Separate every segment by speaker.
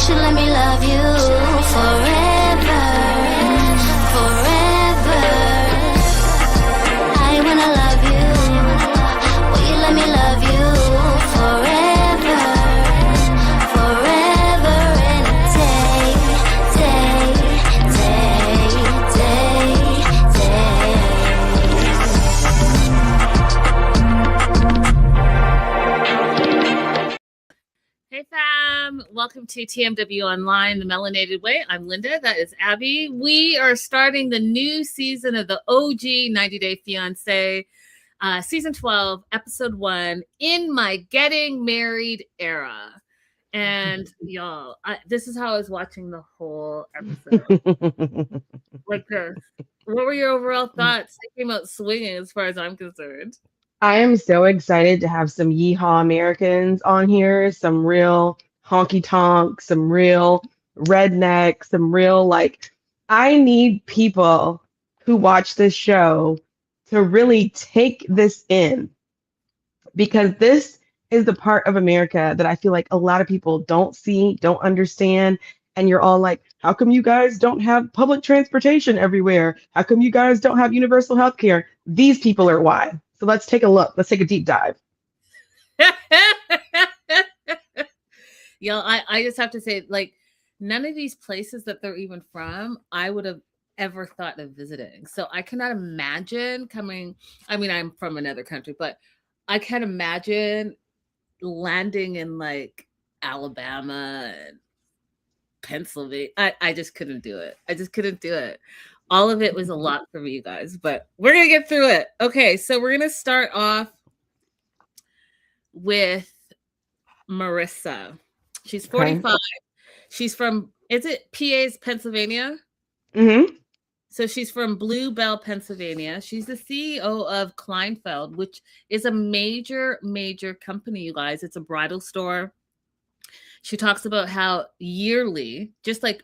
Speaker 1: should let me love you forever, forever. I wanna love you. Will you let me love you forever, forever and a day, day, day, day, day.
Speaker 2: Hey fam, welcome to TMW Online, the Melanated Way. I'm Linda, that is Abby. We are starting the new season of the OG 90 Day Fiance, season 12, episode 1, in my getting married era. And y'all, this is how I was watching the whole episode. Like this. What were your overall thoughts? They came out swinging as far as I'm concerned.
Speaker 3: I am so excited to have some yeehaw Americans on here, some real honky tonk, some real redneck, some real I need people who watch this show to really take this in, because this is the part of America that I feel like a lot of people don't see, don't understand. And you're all like, how come you guys don't have public transportation everywhere? How come you guys don't have universal health care? These people are why. So let's take a look. Let's take a deep dive.
Speaker 2: Yo, I just have to say, like, none of these places that they're even from, I would have ever thought of visiting. So I cannot imagine coming. I mean, I'm from another country, but I can't imagine landing in like Alabama and Pennsylvania. I just couldn't do it. I just couldn't do it. All of it was a lot for me, you guys, but we're going to get through it. Okay, so we're going to start off with Marissa. She's 45. Okay. She's from, is it PA's Pennsylvania?
Speaker 3: Mm-hmm.
Speaker 2: So she's from Blue Bell, Pennsylvania. She's the CEO of Kleinfeld, which is a major, major company, you guys. It's a bridal store. She talks about how yearly, just like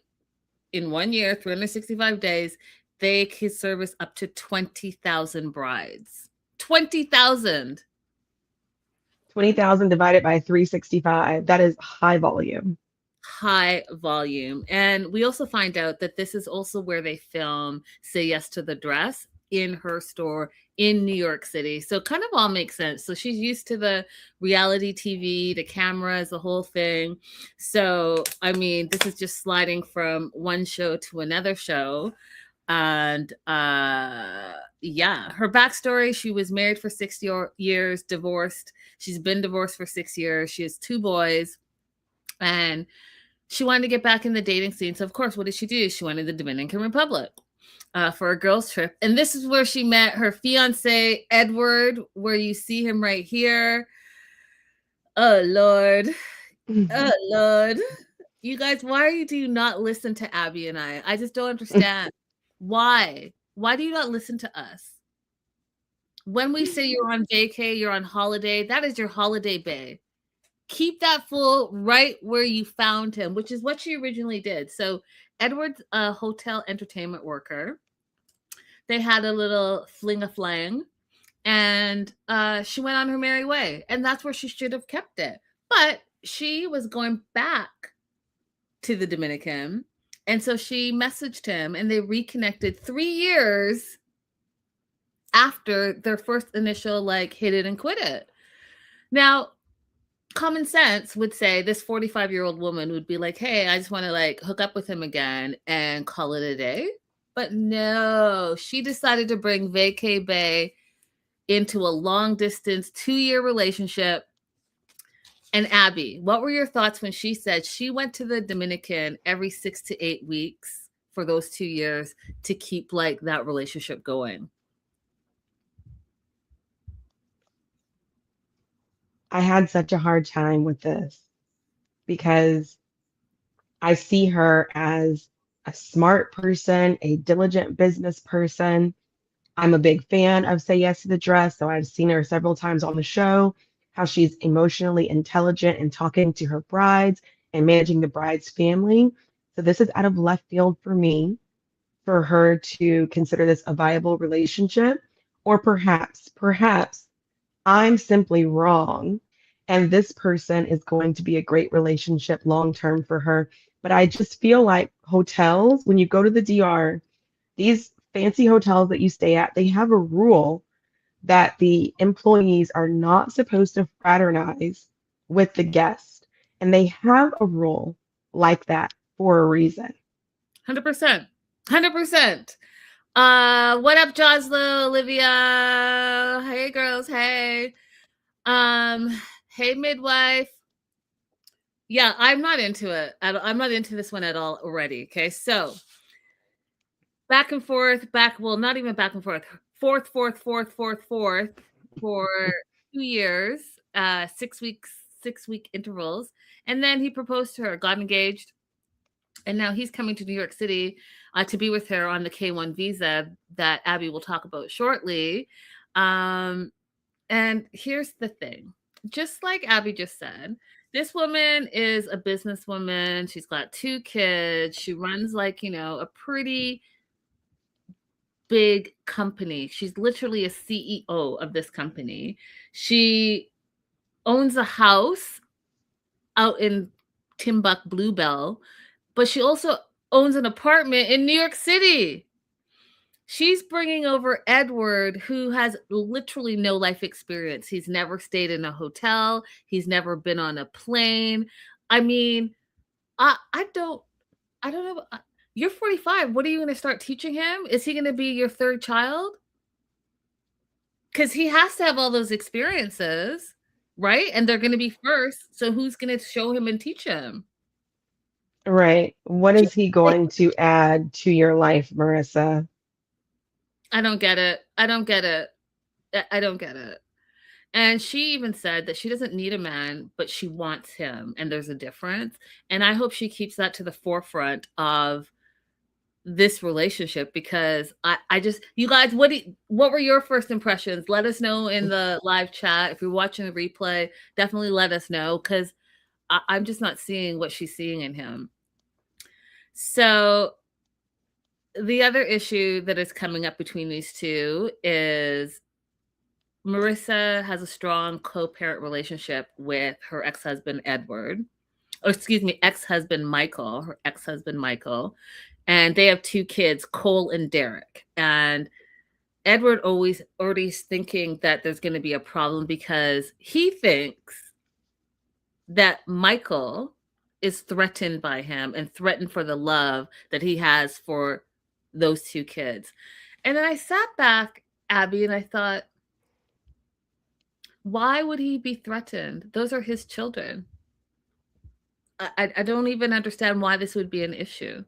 Speaker 2: in 1 year, 365 days, they can service up to 20,000 brides. 20,000.
Speaker 3: 20,000 divided by 365. That is high volume.
Speaker 2: High volume. And we also find out that this is also where they film Say Yes to the Dress, in her store in New York City. So kind of all makes sense. So she's used to the reality TV, the cameras, the whole thing. So, I mean, this is just sliding from one show to another show. And yeah, her backstory, she was married for 6 years, divorced. She's been divorced for 6 years. She has 2 boys. And she wanted to get back in the dating scene. So, of course, what did she do? She went to the Dominican Republic for a girls' trip. And this is where she met her fiance, Edward, where you see him right here. Oh, Lord. Oh, Lord. You guys, why do you not listen to Abby and I? I just don't understand. Why? Why do you not listen to us? When we say you're on vacay, you're on holiday, that is your holiday bay. Keep that fool right where you found him, which is what she originally did. So Edward's a hotel entertainment worker. They had a little fling-a-flang, and she went on her merry way. And that's where she should have kept it. But she was going back to the Dominican. And so she messaged him, and they reconnected 3 years after their first initial, like, hit it and quit it. Now, common sense would say this 45-year-old woman would be like, hey, I just want to like hook up with him again and call it a day. But no, she decided to bring Vacay Bay into a long distance 2-year relationship. And Abby, what were your thoughts when she said she went to the Dominican every 6 to 8 weeks for those 2 years to keep like that relationship going?
Speaker 3: I had such a hard time with this because I see her as a smart person, a diligent business person. I'm a big fan of Say Yes to the Dress, so I've seen her several times on the show, how she's emotionally intelligent in talking to her brides and managing the bride's family. So this is out of left field for me, for her to consider this a viable relationship, or perhaps I'm simply wrong, and this person is going to be a great relationship long term for her, But I just feel like hotels, when you go to the DR, these fancy hotels that you stay at, they have a rule that the employees are not supposed to fraternize with the guest. And they have a rule like that for a reason.
Speaker 2: 100%. 100%. What up, Joslo, Olivia? Hey, girls. Hey. Hey, midwife. Yeah, I'm not into it. I'm not into this one at all already. Okay, so back and forth, well, not even back and forth, fourth for 2 years, 6 weeks, 6 week intervals. And then he proposed to her, got engaged. And now he's coming to New York City to be with her on the K-1 visa that Abby will talk about shortly. And here's the thing. Just like Abby just said, this woman is a businesswoman. She's got 2 kids. She runs like, a pretty big company. She's literally a CEO of this company. She owns a house out in Timbuk Bluebell, but she also owns an apartment in New York City. She's bringing over Edward, who has literally no life experience. He's never stayed in a hotel. He's never been on a plane. I mean, I don't know. You're 45. What are you going to start teaching him? Is he going to be your 3rd child? Because he has to have all those experiences, right? And they're going to be first. So who's going to show him and teach him?
Speaker 3: Right. What is he going to add to your life, Marissa?
Speaker 2: I don't get it. I don't get it. And she even said that she doesn't need a man, but she wants him. And there's a difference. And I hope she keeps that to the forefront of this relationship, because I just, you guys, what were your first impressions? Let us know in the live chat. If you're watching the replay, definitely let us know, because I'm just not seeing what she's seeing in him. So the other issue that is coming up between these two is Marissa has a strong co-parent relationship with her ex-husband, Edward. Or excuse me, ex-husband, Michael. Her ex-husband, Michael. And they have 2 kids, Cole and Derek. And Edward already thinking that there's going to be a problem, because he thinks that Michael is threatened by him and threatened for the love that he has for those 2 kids. And then I sat back, Abby, and I thought, why would he be threatened? Those are his children. I don't even understand why this would be an issue.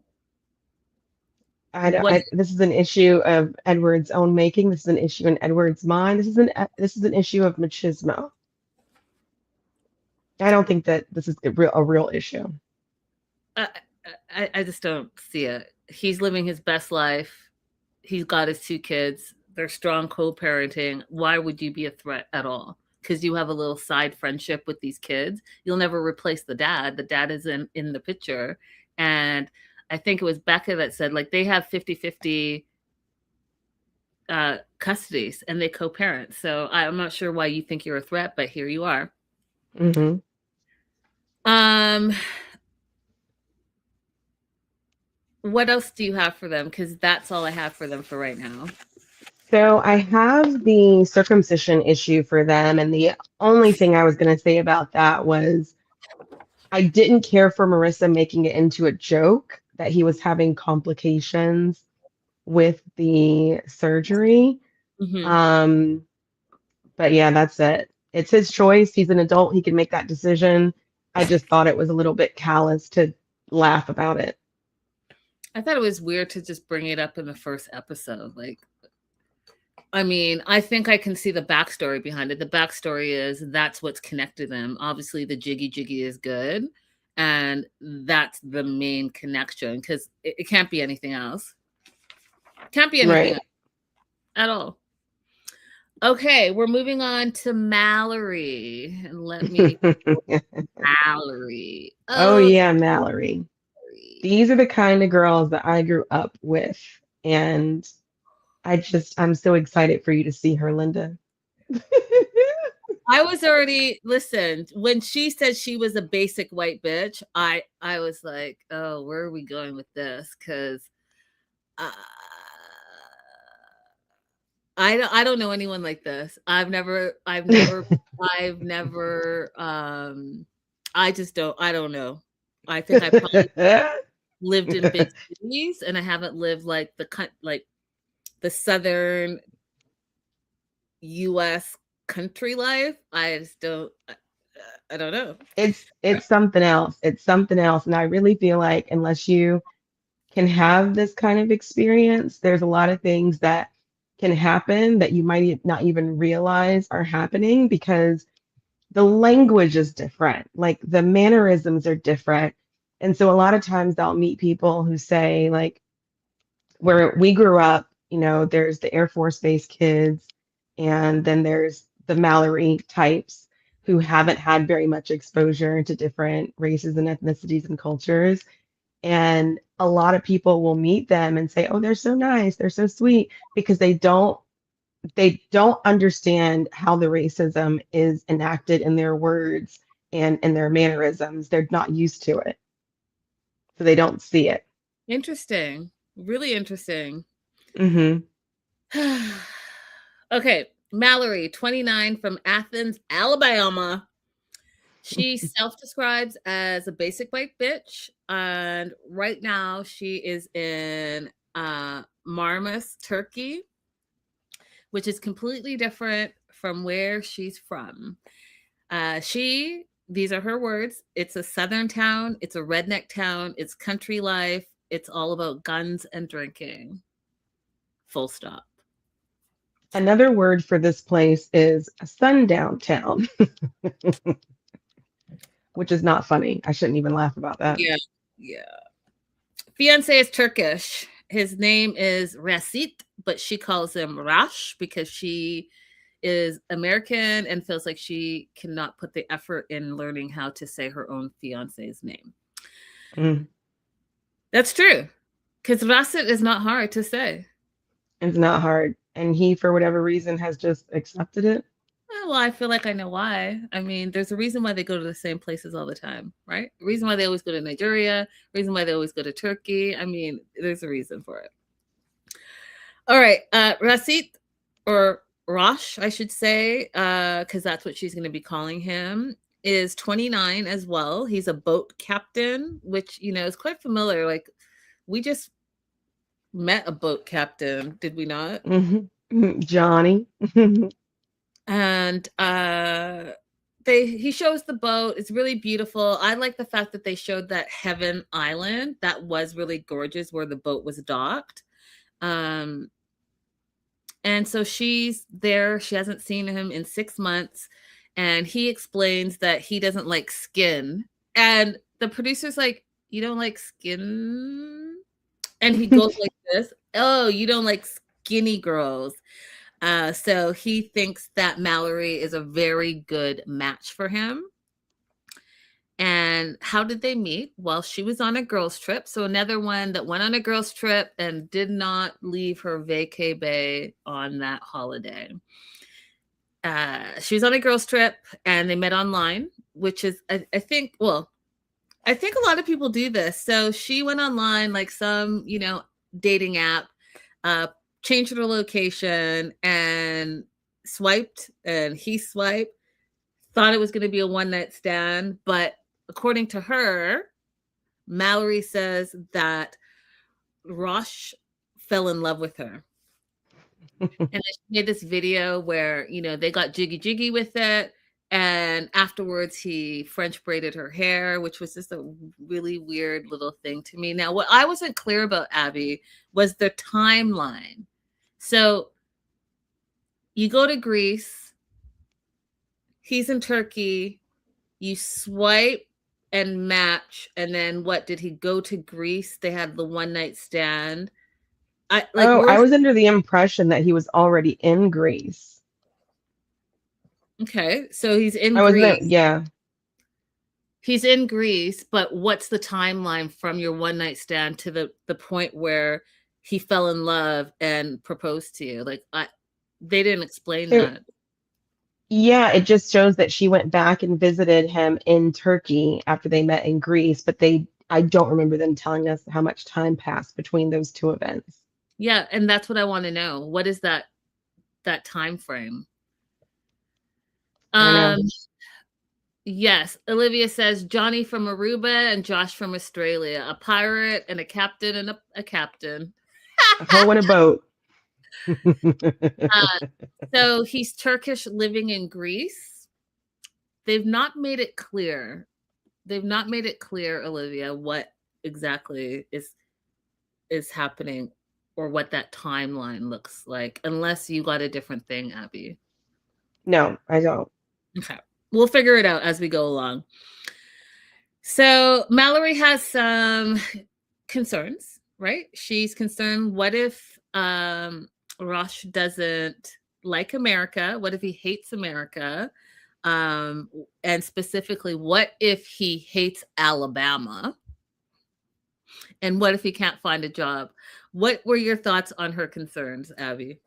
Speaker 3: This is an issue of Edward's own making. This is an issue in Edward's mind. This is an issue of machismo. I don't think that this is a real issue.
Speaker 2: I just don't see it. He's living his best life. He's got his 2 kids. They're strong co-parenting. Why would you be a threat at all? Because you have a little side friendship with these kids. You'll never replace the dad. The dad is in the picture. And I think it was Becca that said, like, they have 50-50 custodies and they co-parent. So I'm not sure why you think you're a threat, but here you are.
Speaker 3: Mm-hmm.
Speaker 2: What else do you have for them? Because that's all I have for them for right now.
Speaker 3: So I have the circumcision issue for them, and the only thing I was going to say about that was I didn't care for Marissa making it into a joke that he was having complications with the surgery.
Speaker 2: Mm-hmm.
Speaker 3: But yeah, that's it. It's his choice. He's an adult. He can make that decision. I just thought it was a little bit callous to laugh about it.
Speaker 2: I thought it was weird to just bring it up in the first episode. Like, I mean, I think I can see the backstory behind it. The backstory is that's what's connected them. Obviously, the jiggy is good. And that's the main connection, because it can't be anything else. Can't be anything else at all. Okay, we're moving on to Mallory. And let me... Mallory.
Speaker 3: Oh, yeah, Mallory. These are the kind of girls that I grew up with. And I'm so excited for you to see her, Linda.
Speaker 2: I was already listen, when she said she was a basic white bitch, I was like, "Oh, where are we going with this?" Cuz uh, I don't know anyone like this. I've never I don't know. I think I probably lived in big cities and I haven't lived like like the southern US country life. I just don't I don't know.
Speaker 3: It's something else. It's something else. And I really feel like unless you can have this kind of experience, there's a lot of things that can happen that you might not even realize are happening because the language is different. Like the mannerisms are different. And so a lot of times I'll meet people who say, like, where we grew up, there's the Air Force Base kids, and then there's the Mallory types who haven't had very much exposure to different races and ethnicities and cultures. And a lot of people will meet them and say, "Oh, they're so nice, they're so sweet," because they don't understand how the racism is enacted in their words and in their mannerisms. They're not used to it, so they don't see it.
Speaker 2: Interesting. Really interesting.
Speaker 3: Hmm.
Speaker 2: Okay, Mallory, 29 from Athens, Alabama. She self-describes as a basic white bitch, and right now she is in Marmaris, Turkey, which is completely different from where she's from. These are her words, it's a southern town, it's a redneck town, it's country life, it's all about guns and drinking. Full stop.
Speaker 3: Another word for this place is a sundown town, which is not funny. I shouldn't even laugh about that.
Speaker 2: Yeah, yeah. Fiance is Turkish. His name is Rasit, but she calls him Rash because she is American and feels like she cannot put the effort in learning how to say her own fiance's name.
Speaker 3: Mm.
Speaker 2: That's true, because Rasit is not hard to say.
Speaker 3: It's not hard. And he, for whatever reason, has just accepted it.
Speaker 2: Well, I feel like I know why. I mean, there's a reason why they go to the same places all the time, right? A reason why they always go to Nigeria, reason why they always go to Turkey. I mean, there's a reason for it. All right, Rasit, or Rosh, I should say, because that's what she's going to be calling him, is 29 as well. He's a boat captain, which, is quite familiar. Like, we just met a boat captain, did we not?
Speaker 3: Mm-hmm. Johnny.
Speaker 2: And he shows the boat. It's really beautiful. I like the fact that they showed that Heaven Island. That was really gorgeous where the boat was docked. And so she's there. She hasn't seen him in 6 months. And he explains that he doesn't like skin. And the producer's like, "You don't like skin?" And he goes like this, "Oh, you don't like skinny girls." So he thinks that Mallory is a very good match for him. And how did they meet? Well, she was on a girls' trip. So another one that went on a girls' trip and did not leave her vacay bay on that holiday. She was on a girls' trip and they met online, which is, I think a lot of people do this. So she went online, like some, dating app, changed her location and swiped, and he swiped, thought it was going to be a one-night stand. But according to her, Mallory says that Rosh fell in love with her. And then she made this video where, they got jiggy with it. And afterwards, he French braided her hair, which was just a really weird little thing to me. Now, what I wasn't clear about, Abby, was the timeline. So you go to Greece, he's in Turkey, you swipe and match, and then what, did he go to Greece? They had the one-night stand. I
Speaker 3: was under the impression that he was already in Greece.
Speaker 2: Okay, so he's in Greece.
Speaker 3: Yeah.
Speaker 2: He's in Greece, but what's the timeline from your one-night stand to the point where he fell in love and proposed to you? Like, they didn't explain that.
Speaker 3: Yeah, it just shows that she went back and visited him in Turkey after they met in Greece, but I don't remember them telling us how much time passed between those two events.
Speaker 2: Yeah, and that's what I want to know. What is that time frame?
Speaker 3: I know.
Speaker 2: Um, yes, Olivia says Johnny from Aruba and Josh from Australia, a pirate and a captain and a captain.
Speaker 3: A hoe in a boat.
Speaker 2: Uh, so he's Turkish living in Greece. They've not made it clear. They've not made it clear, Olivia, what exactly is happening or what that timeline looks like, unless you got a different thing, Abby.
Speaker 3: No, I don't.
Speaker 2: Okay. We'll figure it out as we go along. So Mallory has some concerns, right? She's concerned, what if Rosh doesn't like America? What if he hates America? And specifically, what if he hates Alabama? And what if he can't find a job? What were your thoughts on her concerns, Abby?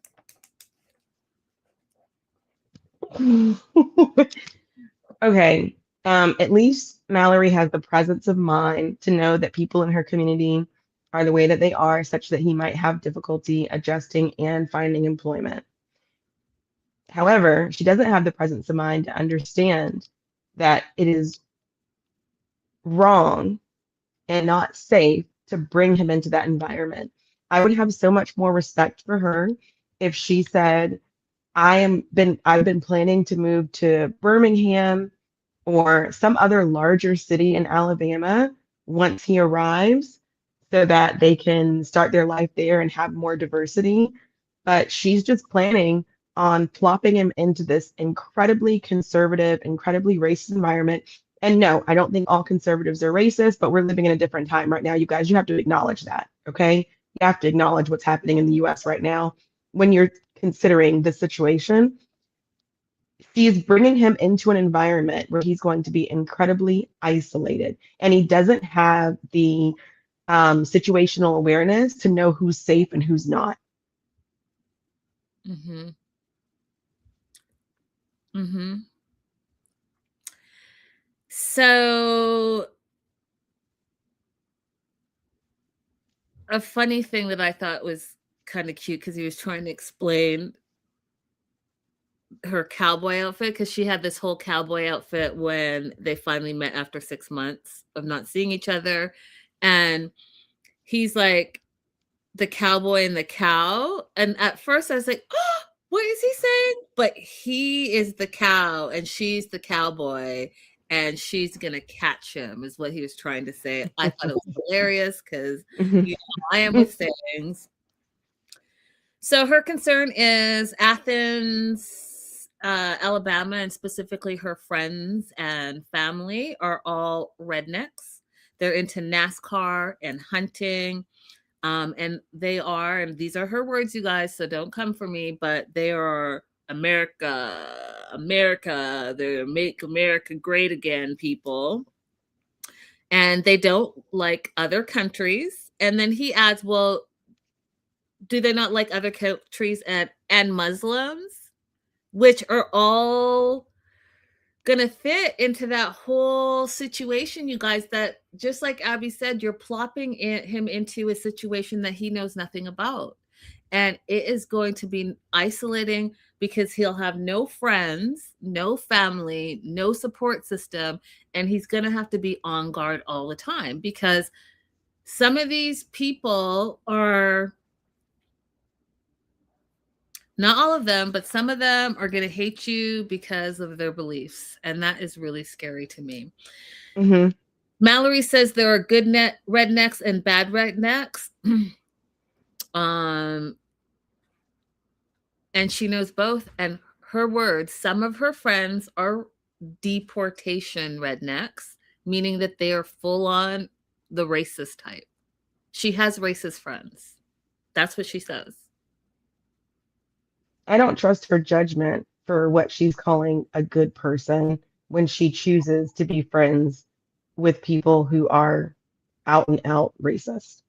Speaker 3: Okay. At least Mallory has the presence of mind to know that people in her community are the way that they are, such that he might have difficulty adjusting and finding employment. However, she doesn't have the presence of mind to understand that it is wrong and not safe to bring him into that environment. I would have so much more respect for her if she said, I've been planning to move to Birmingham or some other larger city in Alabama once he arrives so that they can start their life there and have more diversity. But she's just planning on plopping him into this incredibly conservative, incredibly racist environment. And no, I don't think all conservatives are racist, but we're living in a different time right now. You guys, you have to acknowledge that, okay? You have to acknowledge what's happening in the US right now when you're considering the situation. She's bringing him into an environment where he's going to be incredibly isolated, and he doesn't have the situational awareness to know who's safe and who's not.
Speaker 2: Mm-hmm. Mm-hmm. So a funny thing that I thought was kind of cute because he was trying to explain her cowboy outfit, because she had this whole cowboy outfit when they finally met after 6 months of not seeing each other. And he's like the cowboy and the cow. And at first I was like, oh, what is he saying? But he is the cow and she's the cowboy and she's going to catch him, is what he was trying to say. I thought it was hilarious because I am with sayings. So her concern is Athens, Alabama, and specifically her friends and family are all rednecks. They're into NASCAR and hunting. And they are, and these are her words, you guys, so don't come for me, but they are America, they're make America great again people. And they don't like other countries. And then he adds, well, do they not like other countries and Muslims, which are all gonna fit into that whole situation, you guys, that just like Abby said, you're plopping him into a situation that he knows nothing about. And it is going to be isolating because he'll have no friends, no family, no support system, and he's going to have to be on guard all the time because some of these people are, not all of them, but some of them are going to hate you because of their beliefs. And that is really scary to me.
Speaker 3: Mm-hmm.
Speaker 2: Mallory says there are good rednecks and bad rednecks. And she knows both. And her words, some of her friends are deportation rednecks, meaning that they are full on the racist type. She has racist friends. That's what she says.
Speaker 3: I don't trust her judgment for what she's calling a good person when she chooses to be friends with people who are out and out racist.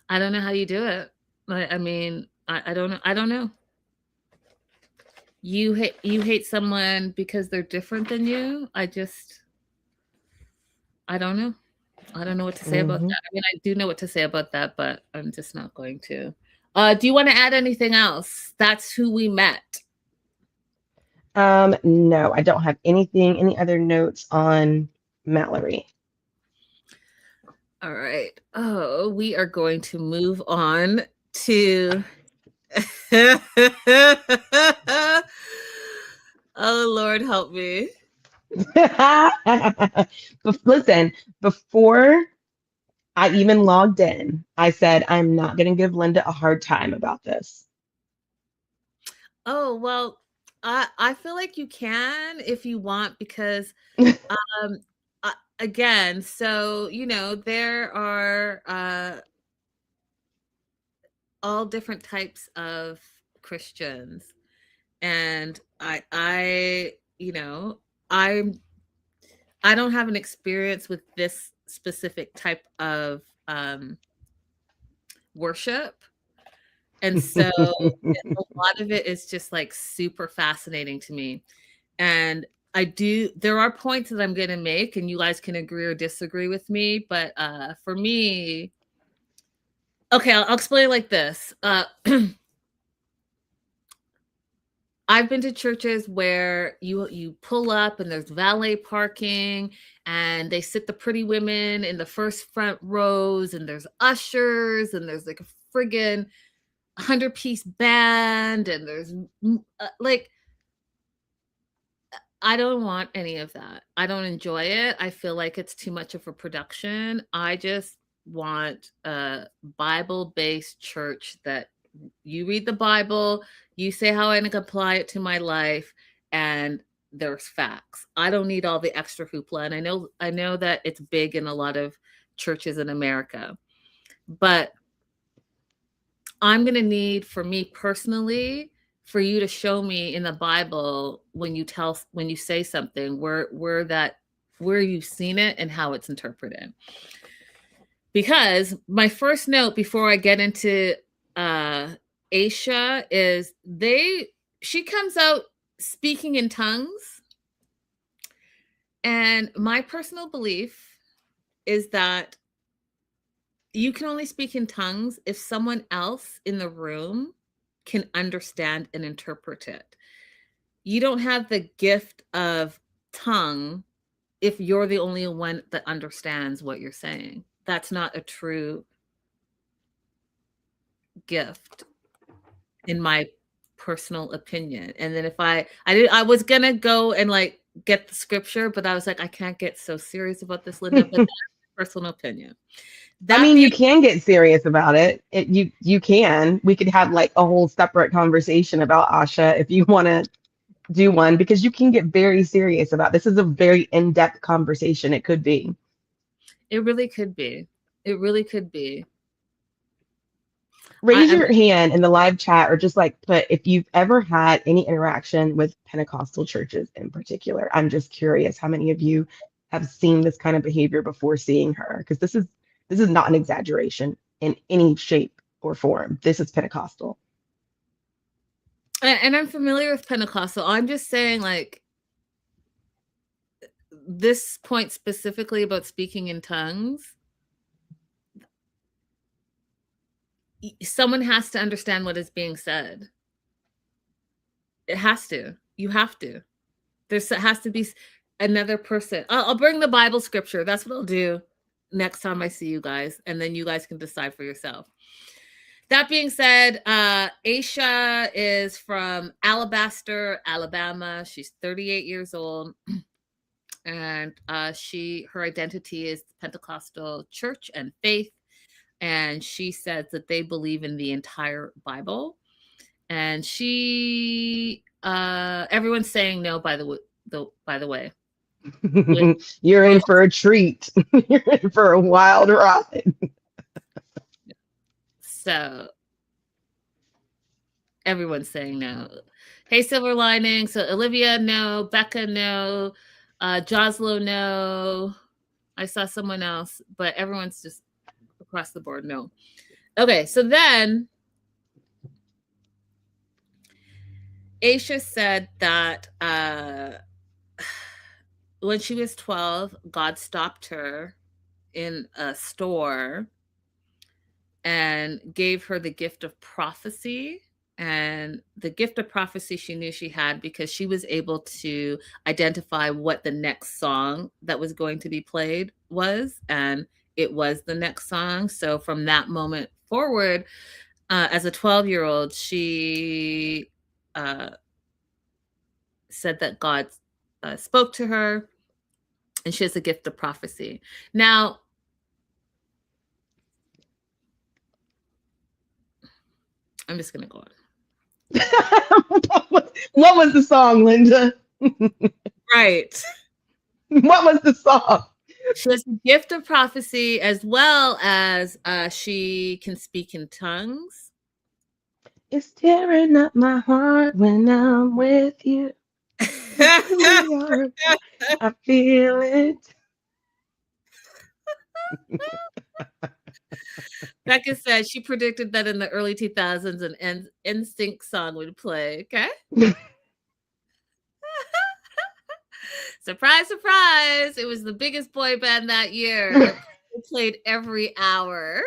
Speaker 2: I don't know how you do it. I mean, I don't know. I don't know. you hate someone because they're different than you. I don't know. I don't know what to say about
Speaker 3: Hmm.
Speaker 2: that. I mean, I do know what to say about that, but I'm just not going to. Do you want to add anything else? That's who we met.
Speaker 3: No, I don't have any other notes on Mallory.
Speaker 2: All right. Oh, we are going to move on to. Oh, Lord, help me.
Speaker 3: Listen, before I even logged in, I said I'm not going to give Linda a hard time about this.
Speaker 2: Oh, well, I feel like you can if you want because um again, so there are all different types of Christians, and I'm I don't have an experience with this specific type of worship. And so a lot of it is just like super fascinating to me. And there are points that I'm going to make, and you guys can agree or disagree with me. But for me, okay, I'll explain it like this. I've been to churches where you pull up and there's valet parking, and they sit the pretty women in the first front rows, and there's ushers, and there's like a friggin' 100-piece band, and there's like, I don't want any of that. I don't enjoy it. I feel like it's too much of a production. I just want a Bible-based church that you read the Bible, you say how I can apply it to my life, and there's facts. I don't need all the extra hoopla. And I know that it's big in a lot of churches in America, but I'm going to need, for me personally, for you to show me in the Bible when you say something where you've seen it and how it's interpreted. Because my first note before I get into Aisha is she comes out speaking in tongues, and my personal belief is that you can only speak in tongues if someone else in the room can understand and interpret it. You don't have the gift of tongue if you're the only one that understands what you're saying. That's not a true gift, in my personal opinion. And then if I was gonna go and like get the scripture, but I was like, I can't get so serious about this, Linda. But that's my personal opinion.
Speaker 3: I
Speaker 2: That
Speaker 3: mean,
Speaker 2: being
Speaker 3: you can get serious about it. You can. We could have like a whole separate conversation about Asha if you want to do one, because you can get very serious about this. Is a very in-depth conversation. It could be.
Speaker 2: It really could be. It really could be.
Speaker 3: Raise your hand in the live chat, or just like put if you've ever had any interaction with Pentecostal churches in particular. I'm just curious how many of you have seen this kind of behavior before seeing her, because this is not an exaggeration in any shape or form. This is Pentecostal.
Speaker 2: And I'm familiar with Pentecostal. I'm just saying, like, this point specifically about speaking in tongues, someone has to understand what is being said. It has to. You have to. There has to be another person. I'll bring the Bible scripture. That's what I'll do next time I see you guys, and then you guys can decide for yourself. That being said, Aisha is from Alabaster, Alabama. She's 38 years old, and her identity is Pentecostal church and faith, and she says that they believe in the entire Bible. And everyone's saying no. By the way,
Speaker 3: You're in for a treat. You're in for a wild ride.
Speaker 2: So everyone's saying no. Hey, Silver Lining. So Olivia, no. Becca, no. Joslo, no. I saw someone else, but everyone's just across the board, no. Okay, so then Aisha said that when she was 12, God stopped her in a store and gave her the gift of prophecy. And the gift of prophecy she knew she had because she was able to identify what the next song that was going to be played was. And it was the next song. So from that moment forward, as a 12-year-old, she said that God spoke to her and she has a gift of prophecy. Now, I'm just going to go on.
Speaker 3: What was the song, Linda?
Speaker 2: Right.
Speaker 3: What was the song?
Speaker 2: She has the gift of prophecy as well as she can speak in tongues.
Speaker 3: It's tearing up my heart when I'm with you. I feel it.
Speaker 2: Becca said she predicted that in the early 2000s an NSYNC song would play. Okay. Surprise, surprise. It was the biggest boy band that year. It played every hour.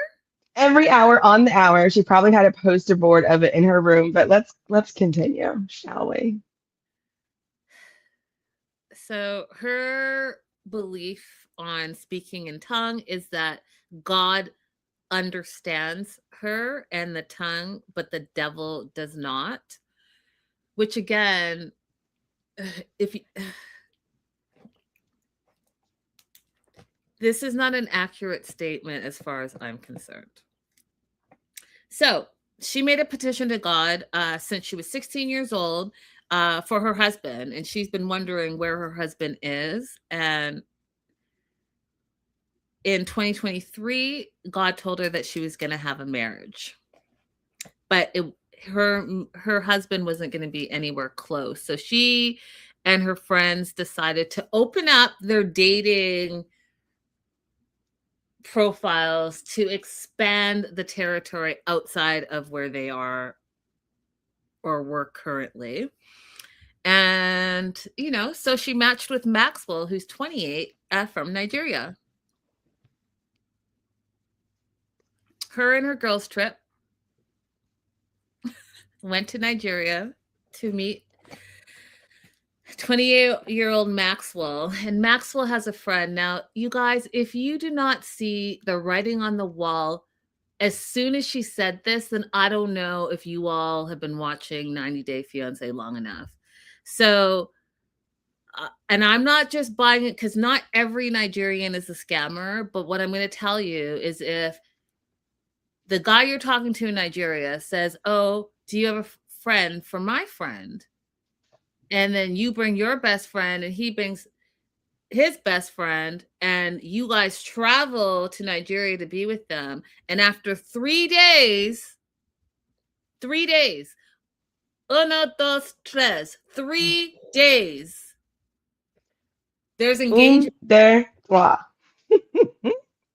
Speaker 3: Every hour on the hour. She probably had a poster board of it in her room, but let's continue, shall we?
Speaker 2: So her belief on speaking in tongue is that God understands her and the tongue, but the devil does not. Which again, if you, this is not an accurate statement as far as I'm concerned. So she made a petition to God since she was 16 years old for her husband, and she's been wondering where her husband is. And in 2023, God told her that she was going to have a marriage, but her husband wasn't going to be anywhere close. So she and her friends decided to open up their dating profiles to expand the territory outside of where they are or were currently. And, so she matched with Maxwell, who's 28, from Nigeria. Her and her girls' trip went to Nigeria to meet 28-year-old Maxwell. And Maxwell has a friend. Now, you guys, if you do not see the writing on the wall, as soon as she said this, then I don't know if you all have been watching 90 Day Fiance long enough. So, and I'm not just buying it because not every Nigerian is a scammer. But what I'm going to tell you is if the guy you're talking to in Nigeria says, "Oh, do you have a friend for my friend?" And then you bring your best friend and he brings his best friend and you guys travel to Nigeria to be with them. And after 3 days, 1, 2, 3, 3 days, there's engagement.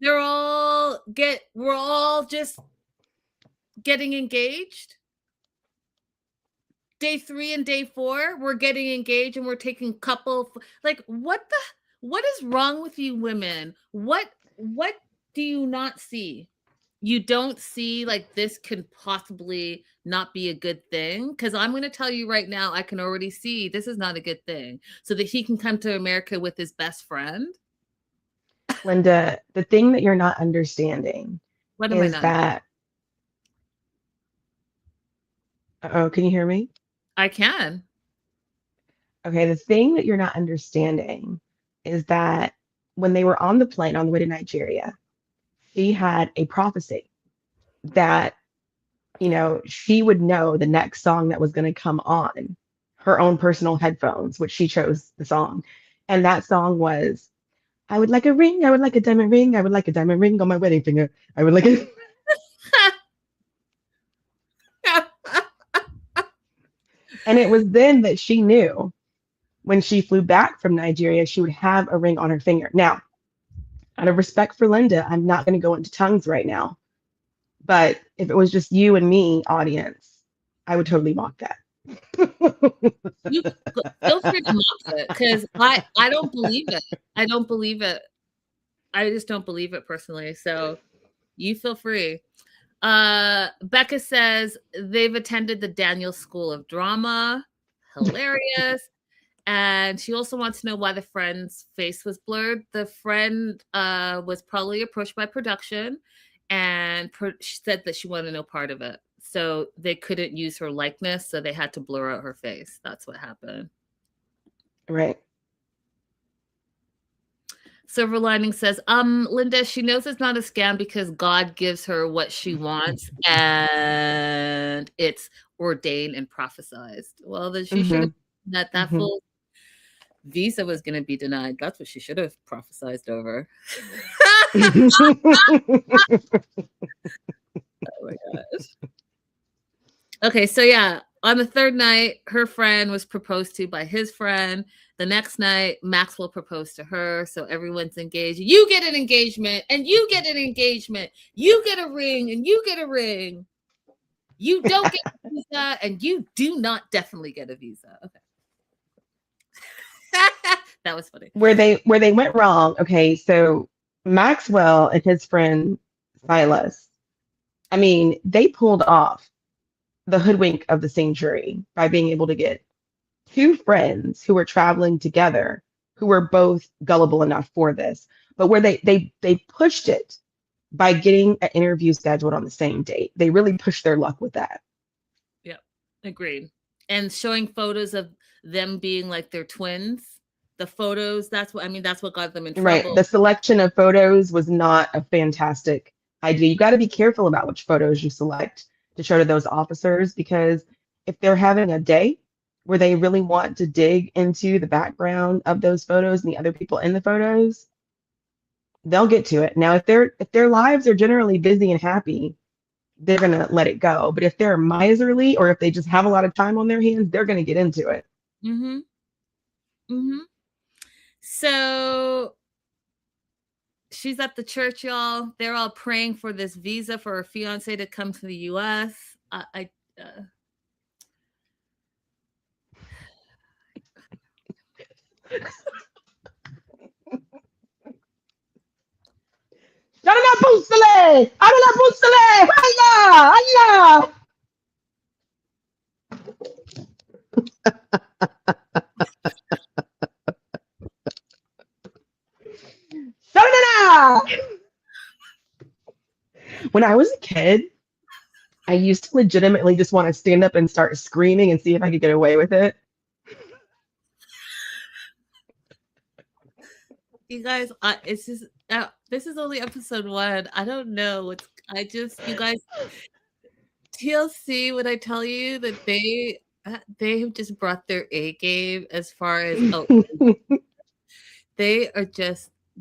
Speaker 2: We're all just getting engaged. Day 3 and day 4, we're getting engaged and we're taking couple. Like, what is wrong with you women? What do you not see? You don't see like this can possibly not be a good thing? Because I'm going to tell you right now, I can already see this is not a good thing. So that he can come to America with his best friend.
Speaker 3: Linda, the thing that you're not understanding
Speaker 2: What am I
Speaker 3: is
Speaker 2: not?
Speaker 3: that. Oh, can you hear me?
Speaker 2: I can.
Speaker 3: Okay, the thing that you're not understanding is that when they were on the plane on the way to Nigeria, she had a prophecy that, she would know the next song that was going to come on her own personal headphones, which she chose the song. And that song was, "I would like a ring, I would like a diamond ring, I would like a diamond ring on my wedding finger. I would like a." And it was then that she knew when she flew back from Nigeria, she would have a ring on her finger. Now, out of respect for Linda, I'm not going to go into tongues right now. But if it was just you and me, audience, I would totally mock that.
Speaker 2: You feel free to mock it because I don't believe it. I don't believe it. I just don't believe it personally. So you feel free. Becca says they've attended the Daniel School of Drama. Hilarious. And she also wants to know why the friend's face was blurred. The friend was probably approached by production and she said that she wanted no part of it. So they couldn't use her likeness, so they had to blur out her face. That's what happened.
Speaker 3: Right.
Speaker 2: Silver Lining says, Linda, she knows it's not a scam because God gives her what she wants and it's ordained and prophesied. Well, then she should have that full visa was going to be denied. That's what she should have prophesied over. Oh my gosh. Okay, so yeah, on the third night, her friend was proposed to by his friend. The next night, Maxwell proposed to her, so everyone's engaged. You get an engagement, and you get an engagement. You get a ring, and you get a ring. You don't get a visa, and you do not definitely get a visa. Okay. That was funny.
Speaker 3: Where they went wrong. Okay, so Maxwell and his friend Silas, I mean, they pulled off the hoodwink of the century by being able to get two friends who were traveling together, who were both gullible enough for this, but where they pushed it by getting an interview scheduled on the same date. They really pushed their luck with that.
Speaker 2: Yep, agreed. And showing photos of them being like their twins. The photos, that's what got them in trouble.
Speaker 3: Right. The selection of photos was not a fantastic idea. You got to be careful about which photos you select to show to those officers, because if they're having a day where they really want to dig into the background of those photos and the other people in the photos, they'll get to it. Now, if their lives are generally busy and happy, they're going to let it go. But if they're miserly or if they just have a lot of time on their hands, they're going to get into it.
Speaker 2: Mm-hmm. Mm-hmm. So she's at the church, y'all. They're all praying for this visa for her fiance to come to the U.S.
Speaker 3: Jangan pusle! Adalah pusle! Allah! Allah! When I was a kid, I used to legitimately just want to stand up and start screaming and see if I could get away with it.
Speaker 2: You guys, it's just this is only episode 1. I don't know. You guys, TLC. When I tell you that they have just brought their A game as far as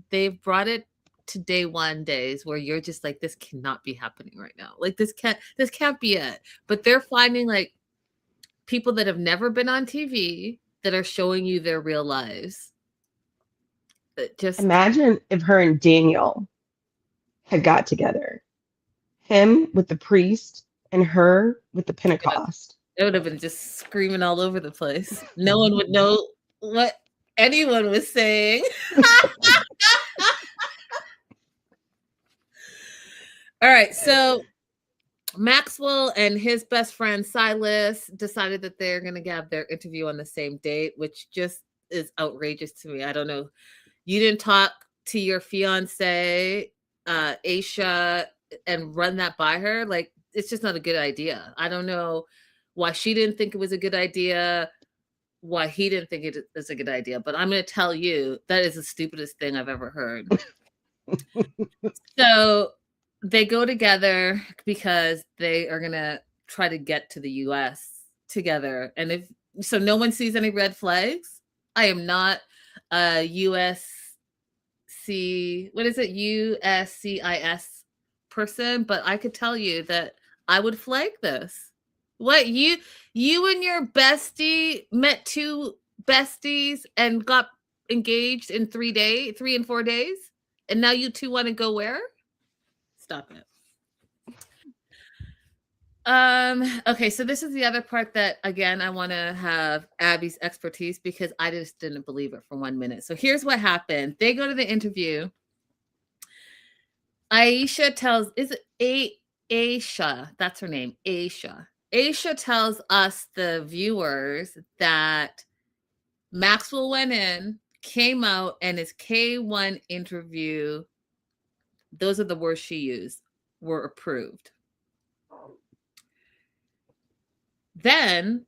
Speaker 2: they've brought it to day one days where you're just like, this cannot be happening right now. Like this can't be it. But they're finding like people that have never been on TV that are showing you their real lives. Just
Speaker 3: imagine if her and Daniel had got together, him with the priest and her with the Pentecost.
Speaker 2: It would have been just screaming all over the place. No one would know what anyone was saying. All right, so Maxwell and his best friend Silas decided that they're going to have their interview on the same date, which just is outrageous to me. I don't know. You didn't talk to your fiance, Aisha, and run that by her. Like, it's just not a good idea. I don't know why she didn't think it was a good idea, why he didn't think it was a good idea. But I'm going to tell you, that is the stupidest thing I've ever heard. So they go together because they are going to try to get to the U.S. together. And so no one sees any red flags. I am not a USCIS person, but I could tell you that I would flag this. What, you and your bestie met two besties and got engaged in 3 and 4 days, and now you two want to go where? Stop it. Okay, so this is the other part that again I want to have Abby's expertise because I just didn't believe it for 1 minute. So here's what happened. They go to the interview. Aisha tells, is it Aisha? That's her name, Aisha. Aisha tells us, the viewers, that Maxwell went in, came out, and his K1 interview, those are the words she used, were approved. Then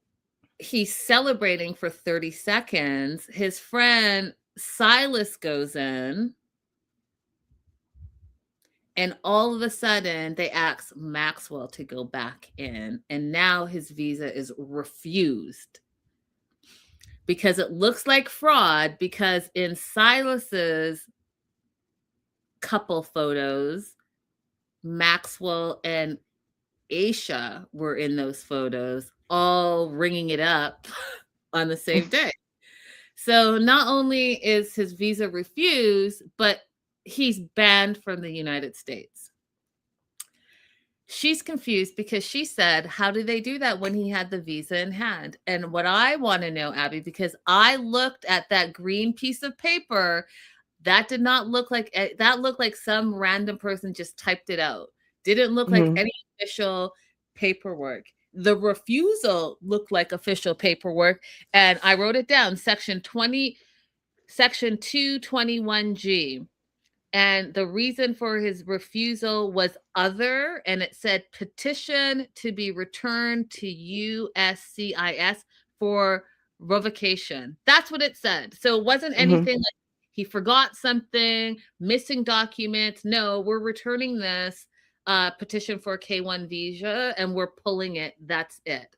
Speaker 2: he's celebrating for 30 seconds. His friend Silas goes in, and all of a sudden they ask Maxwell to go back in, and now his visa is refused because it looks like fraud, because in Silas's couple photos, Maxwell and Aisha were in those photos, all ringing it up on the same day. So not only is his visa refused, but he's banned from the United States. She's confused because she said, how did they do that when he had the visa in hand? And what I want to know, Abby, because I looked at that green piece of paper, that did not look like, that looked like some random person just typed it out. Didn't look like any official paperwork. The refusal looked like official paperwork. And I wrote it down, section 221G. And the reason for his refusal was other, and it said petition to be returned to USCIS for revocation. That's what it said. So it wasn't anything like he forgot something, missing documents. No, we're returning this petition for a K1 visa and we're pulling it. That's it.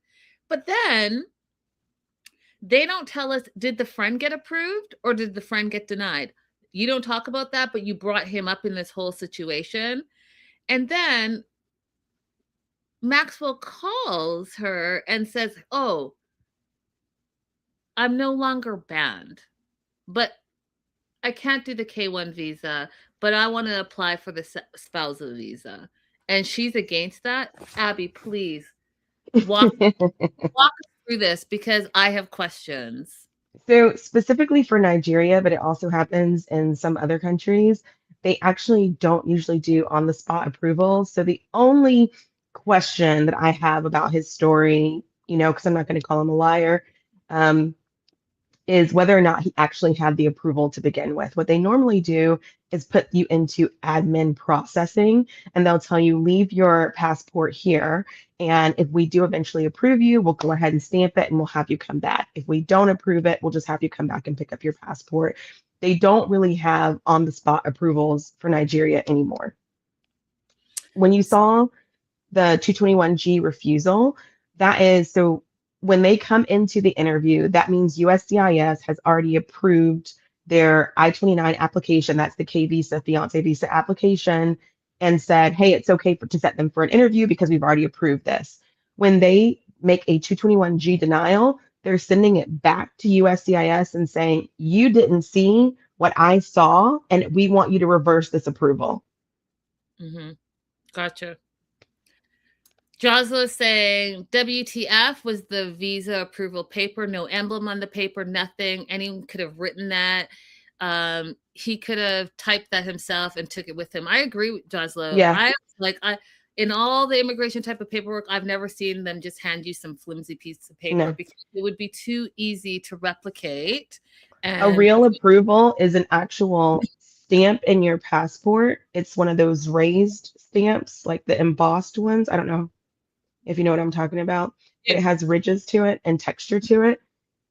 Speaker 2: But then they don't tell us, did the friend get approved or did the friend get denied? You don't talk about that, but you brought him up in this whole situation. And then Maxwell calls her and says, oh, I'm no longer banned, but I can't do the K1 visa, but I want to apply for the spousal visa. And she's against that. Abby, please walk us through this because I have questions.
Speaker 3: So specifically for Nigeria, but it also happens in some other countries, they actually don't usually do on the spot approvals. So the only question that I have about his story, because I'm not going to call him a liar, is whether or not he actually had the approval to begin with. What they normally do is put you into admin processing, and they'll tell you, leave your passport here. And if we do eventually approve you, we'll go ahead and stamp it and we'll have you come back. If we don't approve it, we'll just have you come back and pick up your passport. They don't really have on the spot approvals for Nigeria anymore. When you saw the 221G refusal, that is, so when they come into the interview, that means USCIS has already approved their I-29 application. That's the K visa, fiance visa application, and said, hey, it's okay to set them for an interview because we've already approved this. When they make a 221G denial, they're sending it back to USCIS and saying, you didn't see what I saw, and we want you to reverse this approval.
Speaker 2: Gotcha. Josla saying WTF was the visa approval paper, no emblem on the paper, nothing. Anyone could have written that. He could have typed that himself and took it with him. I agree with Josla.
Speaker 3: Yeah.
Speaker 2: In all the immigration type of paperwork, I've never seen them just hand you some flimsy piece of paper because it would be too easy to replicate. And
Speaker 3: a real approval is an actual stamp in your passport. It's one of those raised stamps, like the embossed ones. I don't know if you know what I'm talking about. It has ridges to it and texture to it.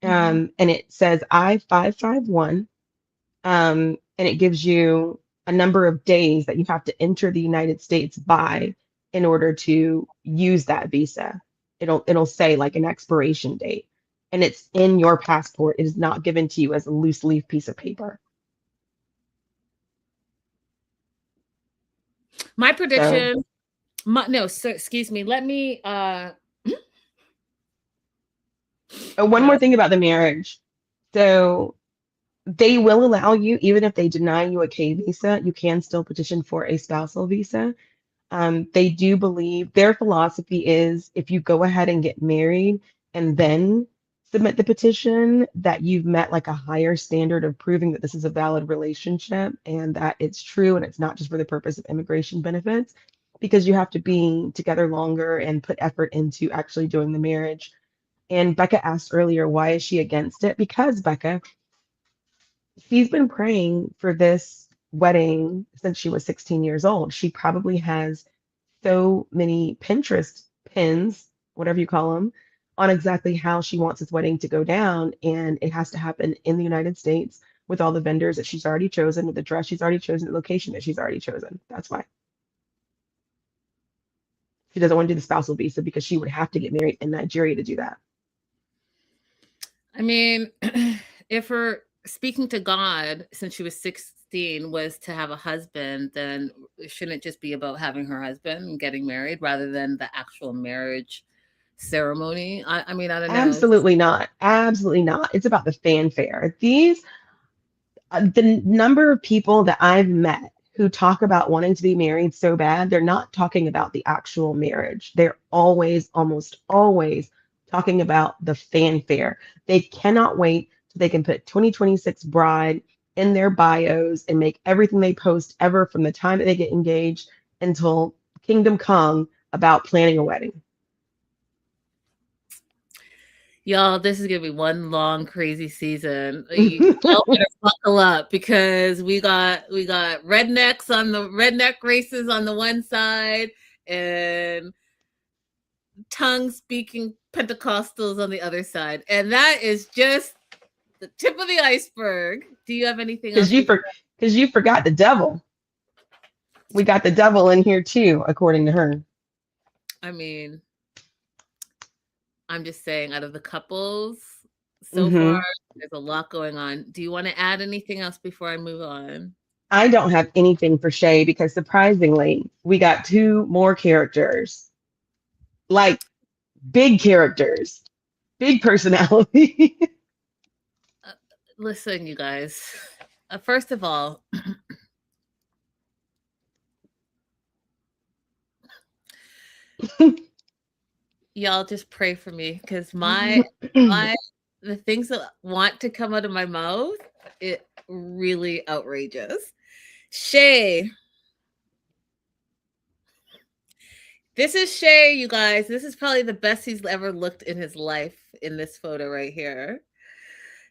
Speaker 3: And it says I-551. And it gives you a number of days that you have to enter the United States by in order to use that visa. It'll say like an expiration date. And it's in your passport. It is not given to you as a loose leaf piece of paper.
Speaker 2: My prediction... excuse me. Let me.
Speaker 3: One more thing about the marriage. So they will allow you, even if they deny you a K visa, you can still petition for a spousal visa. They do believe their philosophy is if you go ahead and get married and then submit the petition, that you've met like a higher standard of proving that this is a valid relationship and that it's true and it's not just for the purpose of immigration benefits, because you have to be together longer and put effort into actually doing the marriage. And Becca asked earlier, why is she against it? Because Becca, she's been praying for this wedding since she was 16 years old. She probably has so many Pinterest pins, whatever you call them, on exactly how she wants this wedding to go down. And it has to happen in the United States with all the vendors that she's already chosen, with the dress she's already chosen, the location that she's already chosen. That's why. She doesn't want to do the spousal visa because she would have to get married in Nigeria to do that.
Speaker 2: I mean, if her speaking to God since she was 16 was to have a husband, then shouldn't it just be about having her husband and getting married rather than the actual marriage ceremony? I mean, I don't know.
Speaker 3: Absolutely not. Absolutely not. It's about the fanfare. The number of people that I've met who talk about wanting to be married so bad, they're not talking about the actual marriage. They're always, almost always talking about the fanfare. They cannot wait so they can put 2026 bride in their bios and make everything they post ever from the time that they get engaged until Kingdom Come about planning a wedding.
Speaker 2: Y'all, this is gonna be one long crazy season. Y'all better buckle up because we got rednecks on the redneck races on the one side and tongue speaking Pentecostals on the other side, and that is just the tip of the iceberg. Do you have anything else?
Speaker 3: Because you forgot the devil. We got the devil in here too, according to her.
Speaker 2: I mean, I'm just saying, out of the couples so far, there's a lot going on. Do you want to add anything else before I move on?
Speaker 3: I don't have anything for Shay because surprisingly, we got two more characters. Like big characters, big personality.
Speaker 2: Listen, you guys. First of all, y'all just pray for me because the things that want to come out of my mouth, it really outrageous. Shay. This is Shay, you guys. This is probably the best he's ever looked in his life in this photo right here.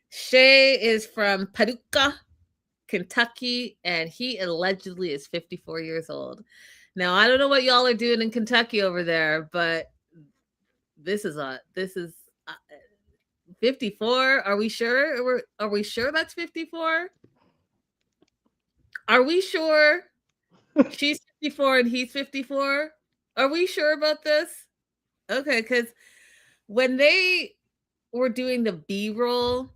Speaker 2: Shay is from Paducah, Kentucky, and he allegedly is 54 years old. Now, I don't know what y'all are doing in Kentucky over there, but this is 54. Are we sure? Are we sure that's 54? Are we sure she's 54 and he's 54? Are we sure about this? Okay, because when they were doing the B-roll,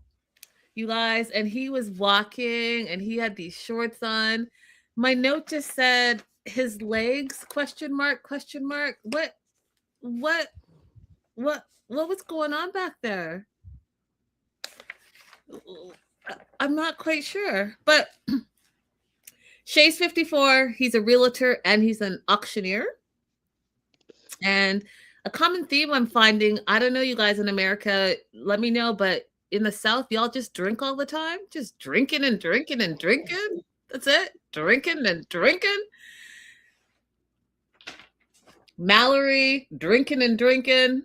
Speaker 2: you guys, and he was walking and he had these shorts on, my note just said his legs, question mark. What was going on back there? I'm not quite sure, but Shay's 54. He's a realtor and he's an auctioneer. And a common theme I'm finding, I don't know, you guys in America, let me know, but in the South, y'all just drink all the time, just drinking and drinking and drinking. That's it. Drinking and drinking. Mallory, drinking and drinking.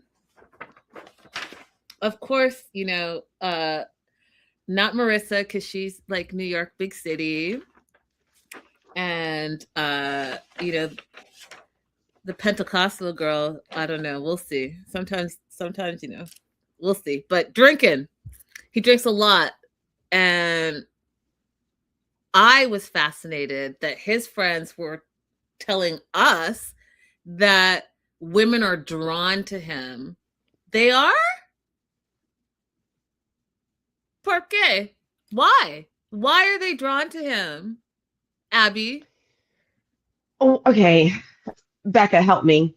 Speaker 2: Of course, not Marissa, because she's like New York, big city. And, the Pentecostal girl, I don't know. We'll see. Sometimes, we'll see. But drinking, he drinks a lot. And I was fascinated that his friends were telling us that women are drawn to him. They are? ¿Por qué? Why? Why are they drawn to him? Abby?
Speaker 3: Oh, okay. Becca, help me.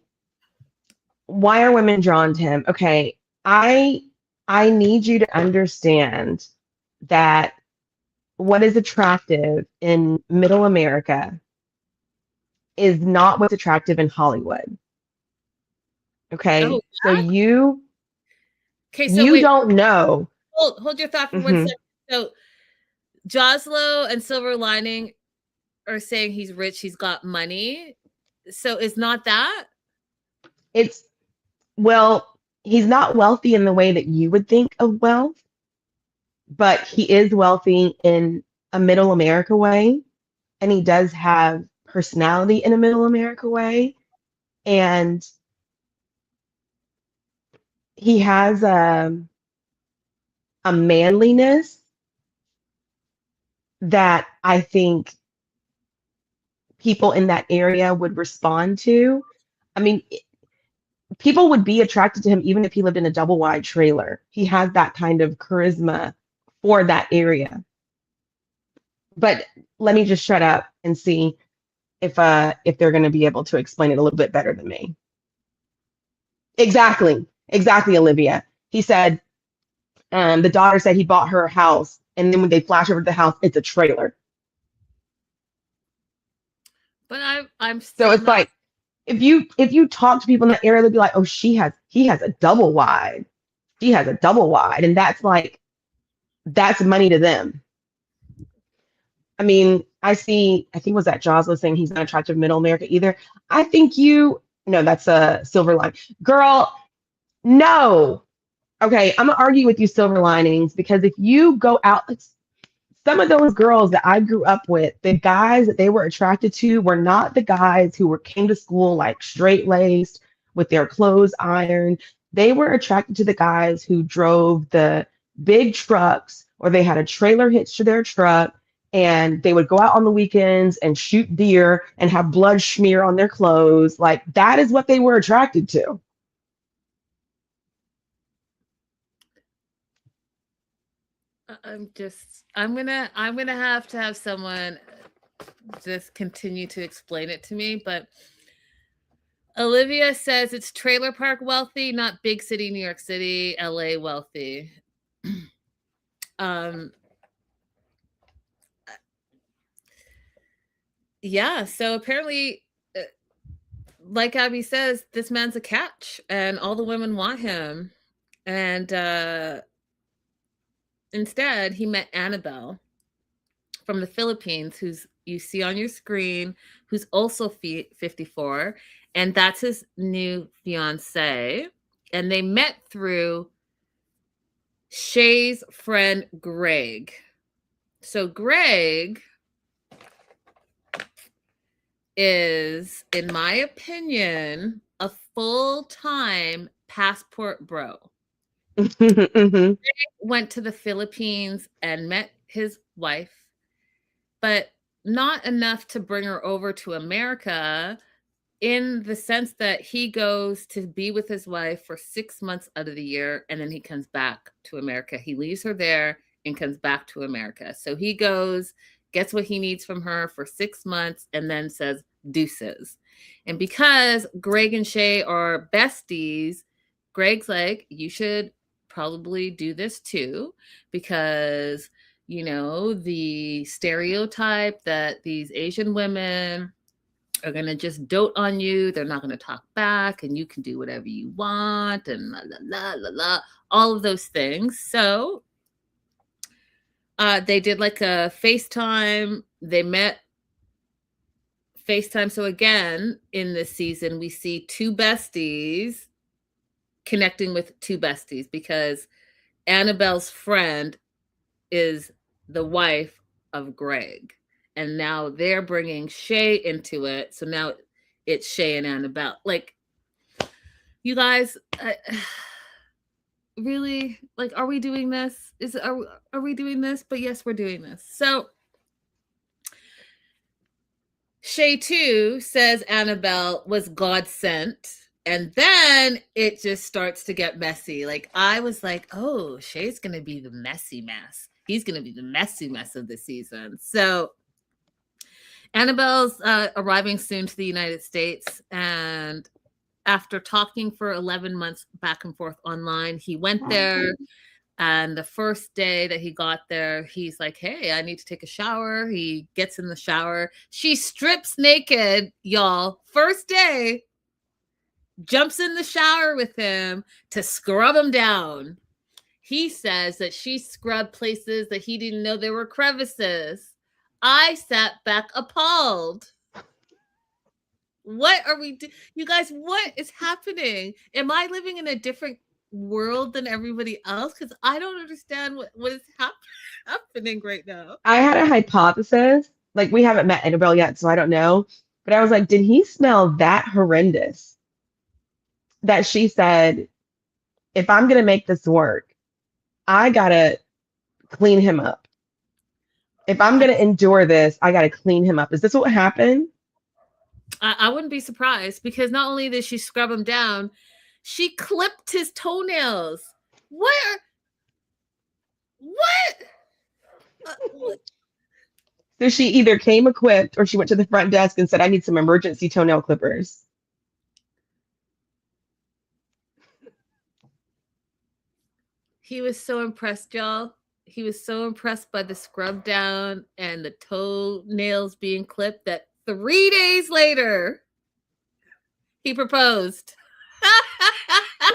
Speaker 3: Why are women drawn to him? Okay, I need you to understand that what is attractive in middle America is not what's attractive in Hollywood. Okay.
Speaker 2: Oh,
Speaker 3: So
Speaker 2: okay. So
Speaker 3: you
Speaker 2: wait,
Speaker 3: don't know.
Speaker 2: hold your thought for 1 second. So Joslo and Silver Lining are saying he's rich, he's got money. So is not that?
Speaker 3: It's, well, he's not wealthy in the way that you would think of wealth, but he is wealthy in a middle America way. And he does have personality in a middle America way. And he has a manliness that I think people in that area would respond to. I mean, people would be attracted to him even if he lived in a double wide trailer. He has that kind of charisma for that area. But let me just shut up and see if they're going to be able to explain it a little bit better than me. Exactly, Olivia. He said the daughter said he bought her a house, and then when they flash over to the house, it's a trailer.
Speaker 2: But I'm
Speaker 3: So
Speaker 2: still
Speaker 3: it's
Speaker 2: not.
Speaker 3: like if you talk to people in that area, they'll be like, oh, he has a double wide. She has a double wide, and that's money to them. I mean, I think it was that Jaws was saying he's not attractive middle America either. I think no, that's a Silver Line. Girl, no. Okay, I'm gonna argue with you, Silver Linings, because if you go out, some of those girls that I grew up with, the guys that they were attracted to were not the guys who came to school like straight laced with their clothes ironed. They were attracted to the guys who drove the big trucks or they had a trailer hitched to their truck and they would go out on the weekends and shoot deer and have blood smear on their clothes. Like that is what they were attracted to.
Speaker 2: I'm gonna have to have someone just continue to explain it to me. But Olivia says it's trailer park wealthy, not big city New York City, LA wealthy. Yeah, so apparently like Abby says, this man's a catch and all the women want him. And instead, he met Annabelle from the Philippines, who's you see on your screen, who's also 54, and that's his new fiance. And they met through Shay's friend Greg. So Greg is, in my opinion, a full-time passport bro.
Speaker 3: Mhm.
Speaker 2: Went to the Philippines and met his wife, but not enough to bring her over to America, in the sense that he goes to be with his wife for 6 months out of the year and then he comes back to America. He leaves her there and comes back to America. So he goes, gets what he needs from her for 6 months and then says deuces. And because Greg and Shay are besties, Greg's like, you should probably do this too, because the stereotype that these Asian women are going to just dote on you. They're not going to talk back and you can do whatever you want and la, la, la, la, la, all of those things. So they did like a FaceTime. They met FaceTime. So again, in this season, we see two besties connecting with two besties because Annabelle's friend is the wife of Greg. And now they're bringing Shay into it. So now it's Shay and Annabelle. Like, you guys, really? Like, are we doing this? Are we doing this? But yes, we're doing this. So Shay too says Annabelle was God sent. And then it just starts to get messy. Like, I was like, oh, Shay's going to be the messy mess. He's going to be the messy mess of the season. So Annabelle's arriving soon to the United States. And after talking for 11 months back and forth online, he went there. And the first day that he got there, he's like, hey, I need to take a shower. He gets in the shower. She strips naked, y'all. First day, jumps in the shower with him to scrub him down. He says that she scrubbed places that he didn't know there were crevices. I sat back appalled. What are we doing? You guys, what is happening? Am I living in a different world than everybody else? Because I don't understand what is happening right now.
Speaker 3: I had a hypothesis. Like, we haven't met Annabelle yet, so I don't know. But I was like, did he smell that horrendous that she said, if I'm going to make this work, I got to clean him up. If I'm going to endure this, I got to clean him up. Is this what happened?
Speaker 2: I wouldn't be surprised, because not only did she scrub him down, she clipped his toenails. What?
Speaker 3: So she either came equipped or she went to the front desk and said, I need some emergency toenail clippers.
Speaker 2: He was so impressed, y'all. He was so impressed by the scrub down and the toenails being clipped that 3 days later, he proposed.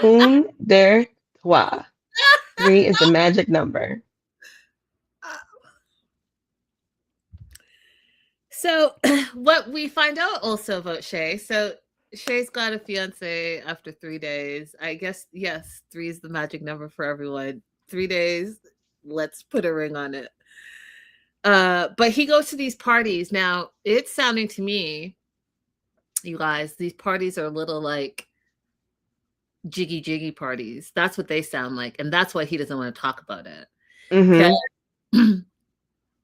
Speaker 3: Un, deux, trois. 3 is the magic number.
Speaker 2: So what we find out also about Shay, so Shay's got a fiance after 3 days. I guess, yes, 3 is the magic number for everyone. 3 days, let's put a ring on it. But he goes to these parties. Now, it's sounding to me, you guys, these parties are a little like jiggy parties. That's what they sound like. And that's why he doesn't want to talk about it.
Speaker 3: Mm-hmm.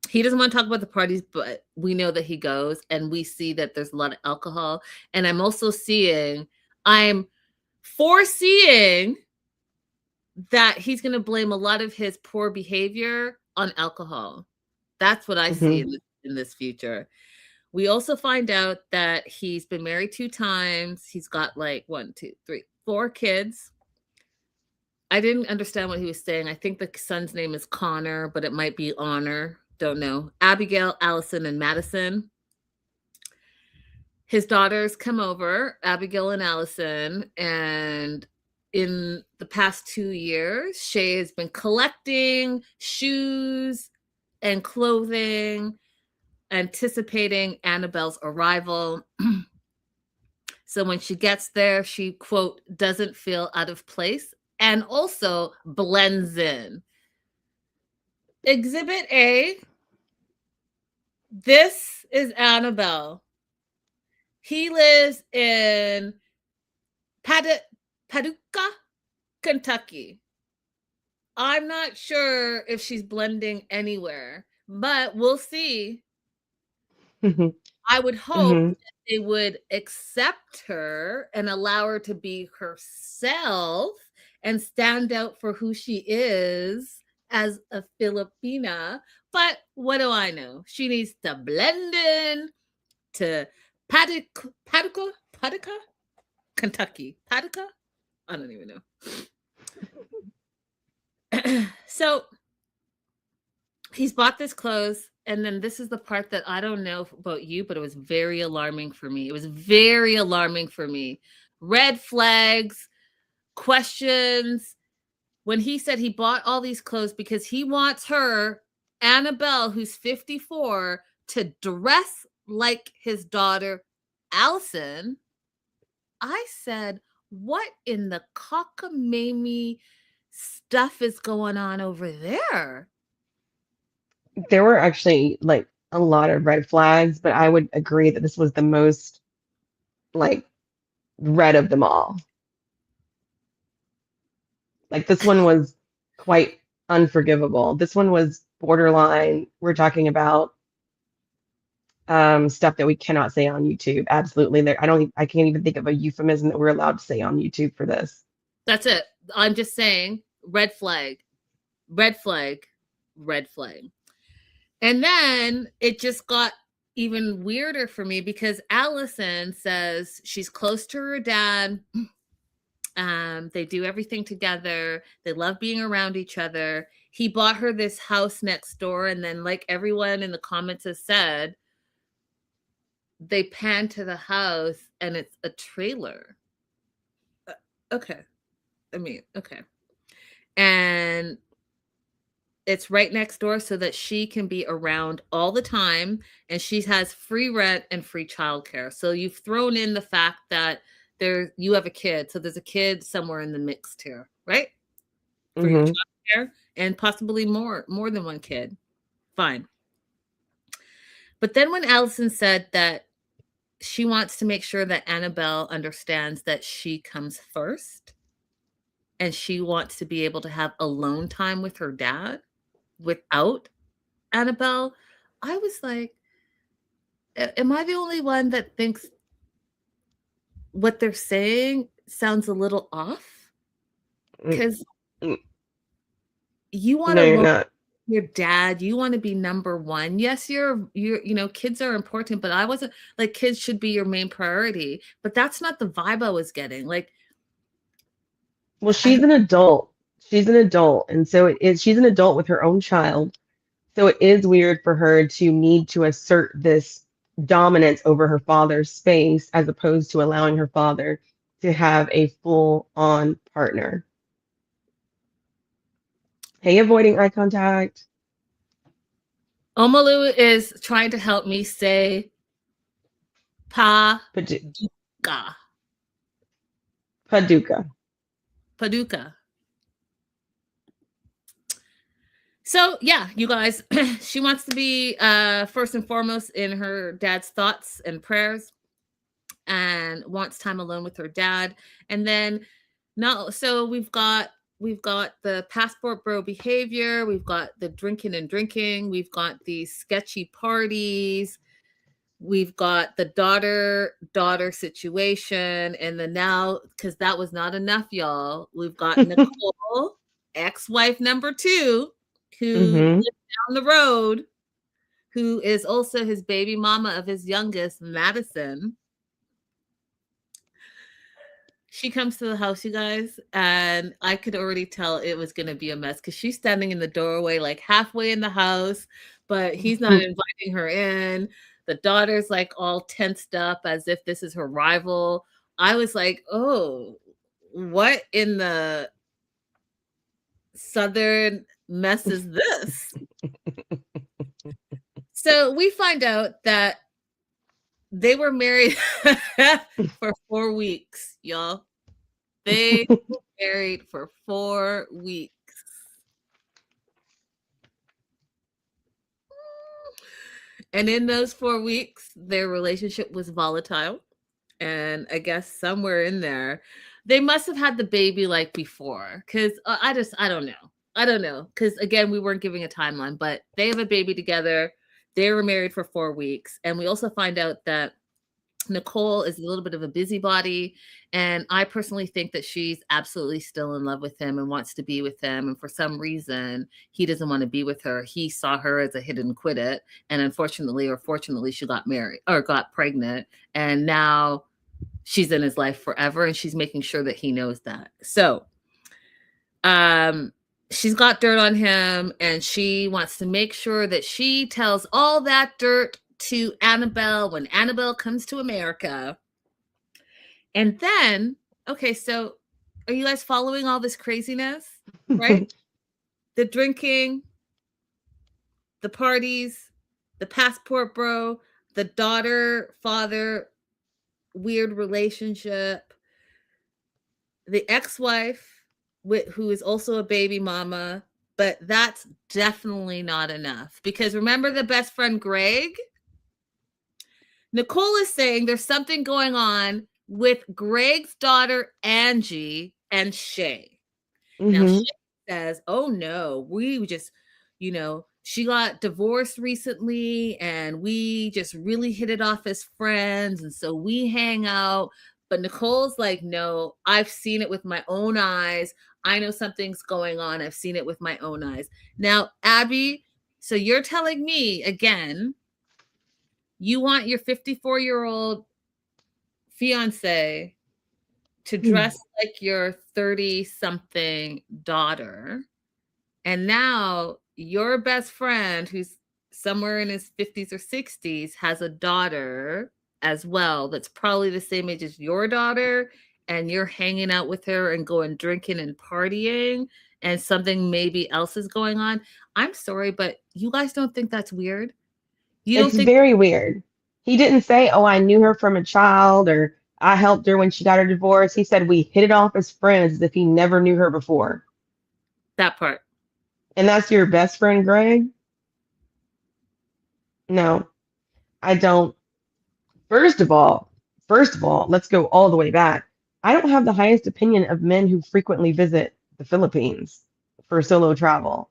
Speaker 2: He doesn't want to talk about the parties, but we know that he goes, and we see that there's a lot of alcohol. And I'm foreseeing that he's going to blame a lot of his poor behavior on alcohol. That's what I see in this future. We also find out that he's been married 2 times. He's got like 1, 2, 3, 4 kids. I didn't understand what he was saying. I think the son's name is Connor, but it might be Honor. Don't know. Abigail, Allison, and Madison. His daughters come over, Abigail and Allison, and in the past 2 years, Shay has been collecting shoes and clothing, anticipating Annabelle's arrival. So when she gets there, she, quote, doesn't feel out of place and also blends in. Exhibit A, this is Annabelle. He lives in Paducah, Kentucky. I'm not sure if she's blending anywhere, but we'll see. I would hope that they would accept her and allow her to be herself and stand out for who she is as a Filipina. But what do I know? She needs to blend in to Paducah, Kentucky. Paducah? I don't even know. So he's bought this clothes, and then this is the part that I don't know about you, but it was very alarming for me. It was very alarming for me. Red flags, questions. When he said he bought all these clothes because he wants her, Annabelle, who's 54, to dress like his daughter, Allison, I said, what in the cockamamie stuff is going on over there?
Speaker 3: There were actually like a lot of red flags, but I would agree that this was the most like red of them all. Like, this one was quite unforgivable. This one was borderline. We're talking about stuff that we cannot say on YouTube. Absolutely. I can't even think of a euphemism that we're allowed to say on YouTube for this.
Speaker 2: That's it. I'm just saying, red flag, red flag, red flag. And then it just got even weirder for me because Allison says she's close to her dad They do everything together. They love being around each other. He bought her this house next door, and then, like everyone in the comments has said, they pan to the house and it's a trailer. Okay. I mean, okay. And it's right next door so that she can be around all the time, and she has free rent and free childcare. So you've thrown in the fact that you have a kid, so there's a kid somewhere in the mix here, right? For your childcare, and possibly more than one kid. Fine. But then when Allison said that she wants to make sure that Annabelle understands that she comes first, and she wants to be able to have alone time with her dad without Annabelle, I was like, am I the only one that thinks what they're saying sounds a little off? Because you want to your dad, you want to be number one. Yes, you're kids are important, but I wasn't like, kids should be your main priority. But that's not the vibe I was getting. Like,
Speaker 3: well, she's an adult. She's an adult, and so she's an adult with her own child. So it is weird for her to need to assert this dominance over her father's space as opposed to allowing her father to have a full-on partner. Hey, avoiding eye contact.
Speaker 2: Omalu is trying to help me say Paducah. Paducah. So yeah, you guys, she wants to be first and foremost in her dad's thoughts and prayers, and wants time alone with her dad. And then so we've got the passport bro behavior, we've got the drinking, we've got these sketchy parties, we've got the daughter situation, and then now, because that was not enough, y'all, we've got Nicole, ex-wife number 2, who lives down the road, who is also his baby mama of his youngest, Madison. She comes to the house, you guys, and I could already tell it was going to be a mess because she's standing in the doorway, like halfway in the house, but he's not inviting her in. The daughter's like all tensed up as if this is her rival. I was like, oh, what in the Southern mess is this? So we find out that they were married for 4 weeks, y'all. They were married for 4 weeks. And in those 4 weeks, their relationship was volatile. And I guess somewhere in there, they must have had the baby like before. Because I don't know. I don't know. Because again, we weren't giving a timeline, but they have a baby together. They were married for 4 weeks. And we also find out that Nicole is a little bit of a busybody, and I personally think that she's absolutely still in love with him and wants to be with him. And for some reason, he doesn't want to be with her. He saw her as a hit and quit it, and unfortunately or fortunately, she got married or got pregnant, and now she's in his life forever, and she's making sure that he knows that. So, she's got dirt on him, and she wants to make sure that she tells all that dirt to Annabelle when Annabelle comes to America. And then, okay, so are you guys following all this craziness? Right? The drinking, the parties, the passport bro, the daughter-father weird relationship, the ex-wife who is also a baby mama, but that's definitely not enough. Because remember the best friend Greg? Nicole is saying there's something going on with Greg's daughter, Angie, and Shay. Now, Shay says, oh, no, we just, she got divorced recently, and we just really hit it off as friends, and so we hang out. But Nicole's like, no, I've seen it with my own eyes. I know something's going on. I've seen it with my own eyes. Now, Abby, so you're telling me, again, you want your 54-year-old fiance to dress like your 30-something daughter. And now your best friend, who's somewhere in his 50s or 60s, has a daughter as well that's probably the same age as your daughter. And you're hanging out with her and going drinking and partying, and something maybe else is going on. I'm sorry, but you guys don't think that's weird? You don't
Speaker 3: It's
Speaker 2: think
Speaker 3: very weird. He didn't say, "Oh, I knew her from a child," or "I helped her when she got her divorce." He said we hit it off as friends as if he never knew her before.
Speaker 2: that part?
Speaker 3: And that's your best friend, Greg? No, I don't. First of all, let's go all the way back. I don't have the highest opinion of men who frequently visit the Philippines for solo travel.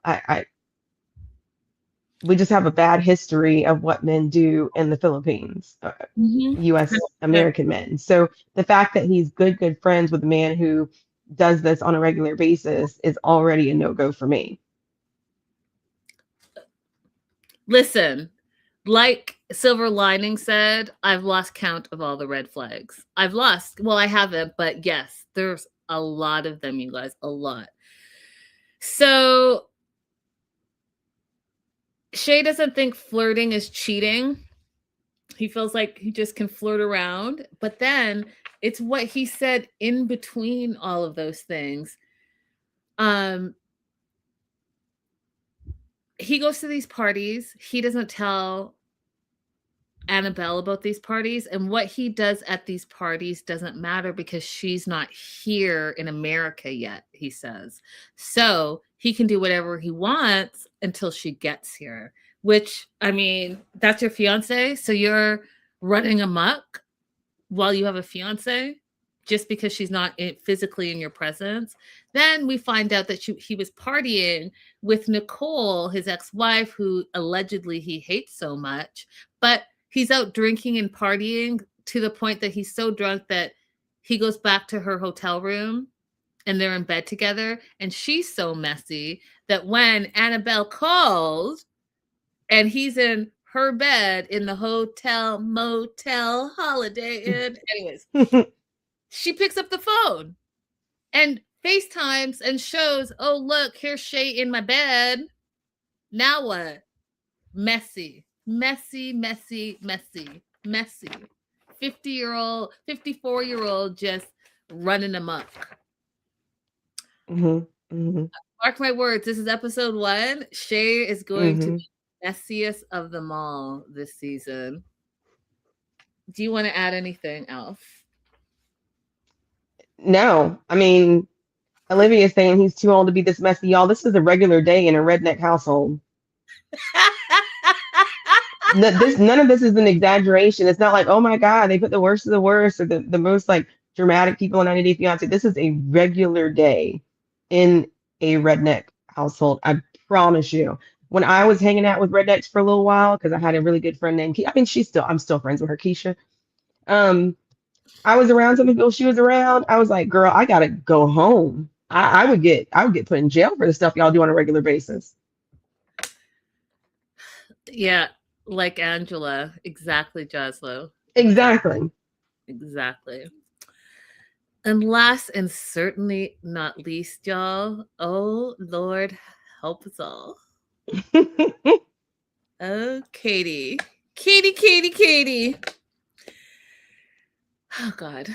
Speaker 3: We just have a bad history of what men do in the Philippines,
Speaker 2: Mm-hmm.
Speaker 3: U.S. American men. So the fact that he's good friends with a man who does this on a regular basis is already a no-go for me.
Speaker 2: Listen, like Silver Lining said, I've lost count of all the red flags. Well, I haven't, but yes, there's a lot of them, you guys, a lot. So Shay doesn't think flirting is cheating. He feels like he just can flirt around, but then it's what he said in between all of those things. He goes to these parties. He doesn't tell Annabelle about these parties, and what he does at these parties doesn't matter because she's not here in America yet, he says. So he can do whatever he wants until she gets here, which, I mean, that's your fiance, so you're running amok while you have a fiance just because she's not physically in your presence. Then we find out that he was partying with Nicole, his ex-wife, who allegedly he hates so much, but he's out drinking and partying to the point that he's so drunk that he goes back to her hotel room and they're in bed together. And she's so messy that when Annabelle calls and he's in her bed in the hotel, motel, Holiday Inn, anyways, she picks up the phone and FaceTimes and shows, oh, look, here's Shay in my bed. Now what? Messy. 50-year-old, 54-year-old just running amok. Mark my words, this is episode 1. Shay is going to be the messiest of them all this season. Do you want to add anything else?
Speaker 3: No, I mean, Olivia's saying he's too old to be this messy. Y'all, this is a regular day in a redneck household. None of this is an exaggeration. It's not like, oh my God, they put the worst of the worst or the most like dramatic people on 90 Day Fiance. This is a regular day in a redneck household. I promise you. When I was hanging out with rednecks for a little while, because I had a really good friend named I mean, I'm still friends with her, Keisha. I was around some people she was around. I was like, girl, I gotta go home. I would get put in jail for the stuff y'all do on a regular basis.
Speaker 2: Yeah, like Angela. Exactly, Jaslo.
Speaker 3: Exactly.
Speaker 2: And last and certainly not least, y'all, oh Lord, help us all. Oh, Katie. Oh, God.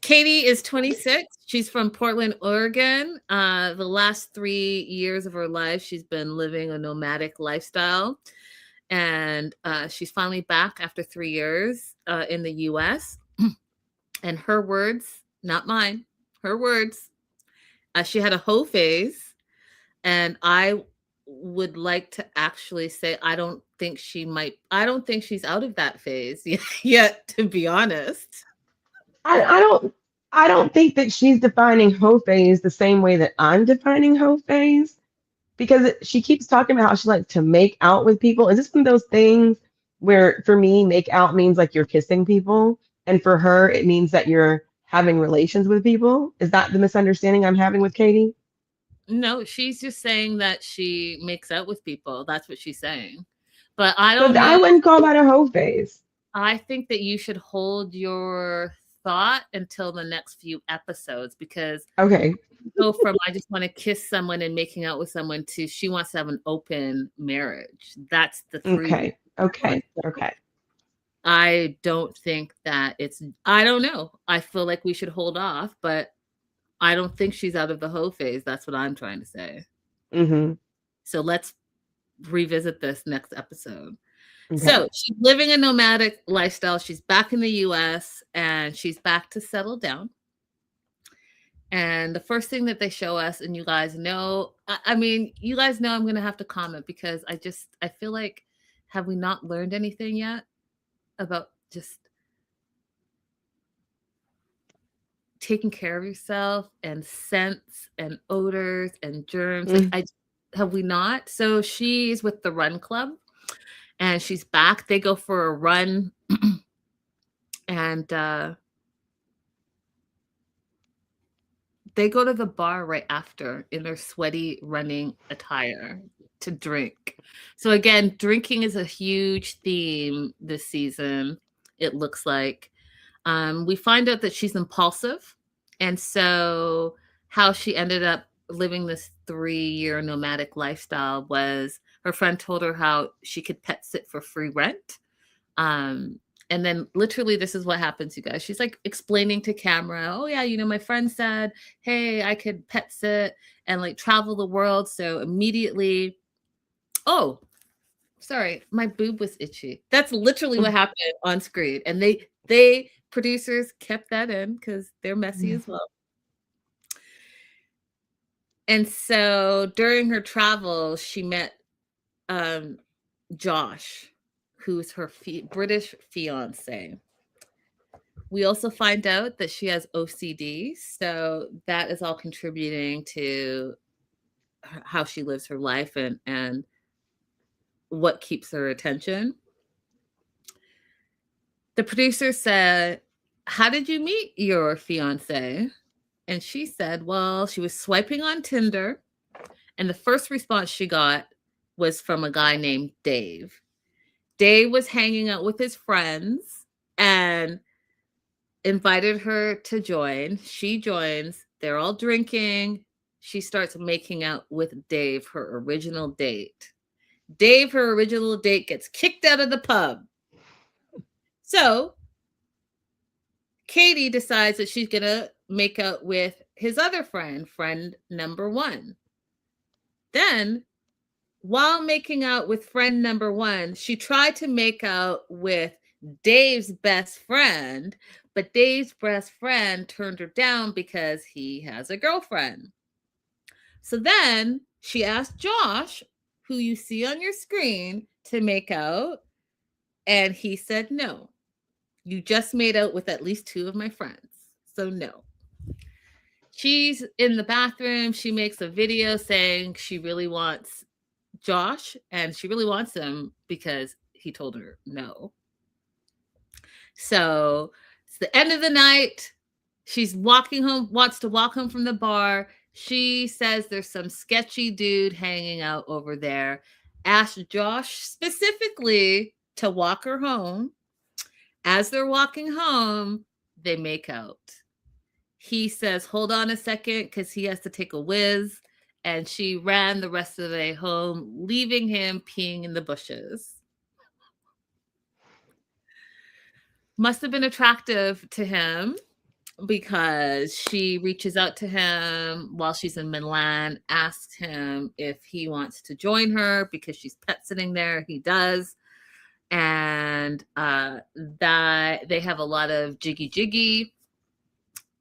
Speaker 2: Katie is 26. She's from Portland, Oregon. The last 3 years of her life, she's been living a nomadic lifestyle. And she's finally back after 3 years in the U.S. And her words, not mine, her words, she had a hoe phase. And I would like to actually say, I don't think she's out of that phase yet, to be honest.
Speaker 3: I don't think that she's defining hoe phase the same way that I'm defining hoe phase, because she keeps talking about how she likes to make out with people. Is this one of those things where, for me, make out means like you're kissing people, and for her it means that you're having relations with people? Is that the misunderstanding I'm having with Katie?
Speaker 2: No, she's just saying that she makes out with people. That's what she's saying. But I don't know.
Speaker 3: I wouldn't call that a hoe phase.
Speaker 2: I think that you should hold your thought until the next few episodes, because
Speaker 3: Okay.
Speaker 2: go from I just want to kiss someone and making out with someone to she wants to have an open marriage. That's the three.
Speaker 3: Okay. Okay. Okay.
Speaker 2: I don't think that I don't know. I feel like we should hold off, but I don't think she's out of the hoe phase. That's what I'm trying to say.
Speaker 3: Mm-hmm.
Speaker 2: So let's revisit this next episode.
Speaker 3: Okay.
Speaker 2: So she's living a nomadic lifestyle. She's back in the US and she's back to settle down. And the first thing that they show us, and you guys know, I mean, you guys know I'm going to have to comment because I feel like, have we not learned anything yet about just taking care of yourself and scents and odors and germs? Like, have we not? So she's with the Run Club and she's back. They go for a run and they go to the bar right after in their sweaty running attire to drink. So again, drinking is a huge theme this season, it looks like. We find out that she's impulsive. And so how she ended up living this 3-year nomadic lifestyle was her friend told her how she could pet sit for free rent. And then literally this is what happens, you guys. She's like explaining to camera, oh yeah, my friend said, hey, I could pet sit and like travel the world. So immediately, oh, sorry, my boob was itchy. That's literally what happened on screen. And they producers kept that in because they're messy as well. And so during her travel, she met Josh, who's her British fiance. We also find out that she has OCD, so that is all contributing to how she lives her life and what keeps her attention. The producer said, how did you meet your fiance? And she said, well, she was swiping on Tinder, and the first response she got was from a guy named Dave. Dave was hanging out with his friends and invited her to join. She joins. They're all drinking. She starts making out with Dave, her original date. Dave, her original date, gets kicked out of the pub. So Katie decides that she's going to make out with his other friend number 1. Then, while making out with friend number 1, she tried to make out with Dave's best friend, but Dave's best friend turned her down because he has a girlfriend. So then she asked Josh, who you see on your screen, to make out, and he said no. You just made out with at least 2 of my friends, so no. She's in the bathroom. She makes a video saying she really wants Josh, and she really wants him because he told her no. So it's the end of the night. She's walking home, wants to walk home from the bar. She says there's some sketchy dude hanging out over there. Asked Josh specifically to walk her home. As they're walking home, they make out. He says, hold on a second, because he has to take a whiz. And she ran the rest of the way home, leaving him peeing in the bushes. Must have been attractive to him because she reaches out to him while she's in Milan, asks him if he wants to join her because she's pet sitting there. He does. And that they have a lot of jiggy.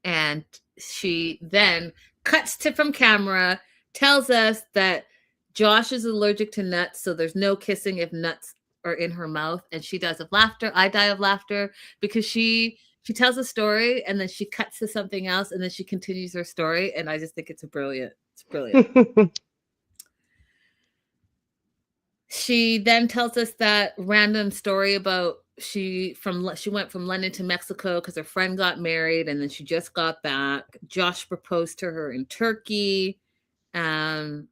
Speaker 2: And she then cuts to from camera, tells us that Josh is allergic to nuts, so there's no kissing if nuts are in her mouth. And she dies of laughter. I die of laughter because she tells a story and then she cuts to something else and then she continues her story. And I just think it's brilliant. It's brilliant. She then tells us that random story about she went from London to Mexico because her friend got married and then she just got back. Josh proposed to her in Turkey. And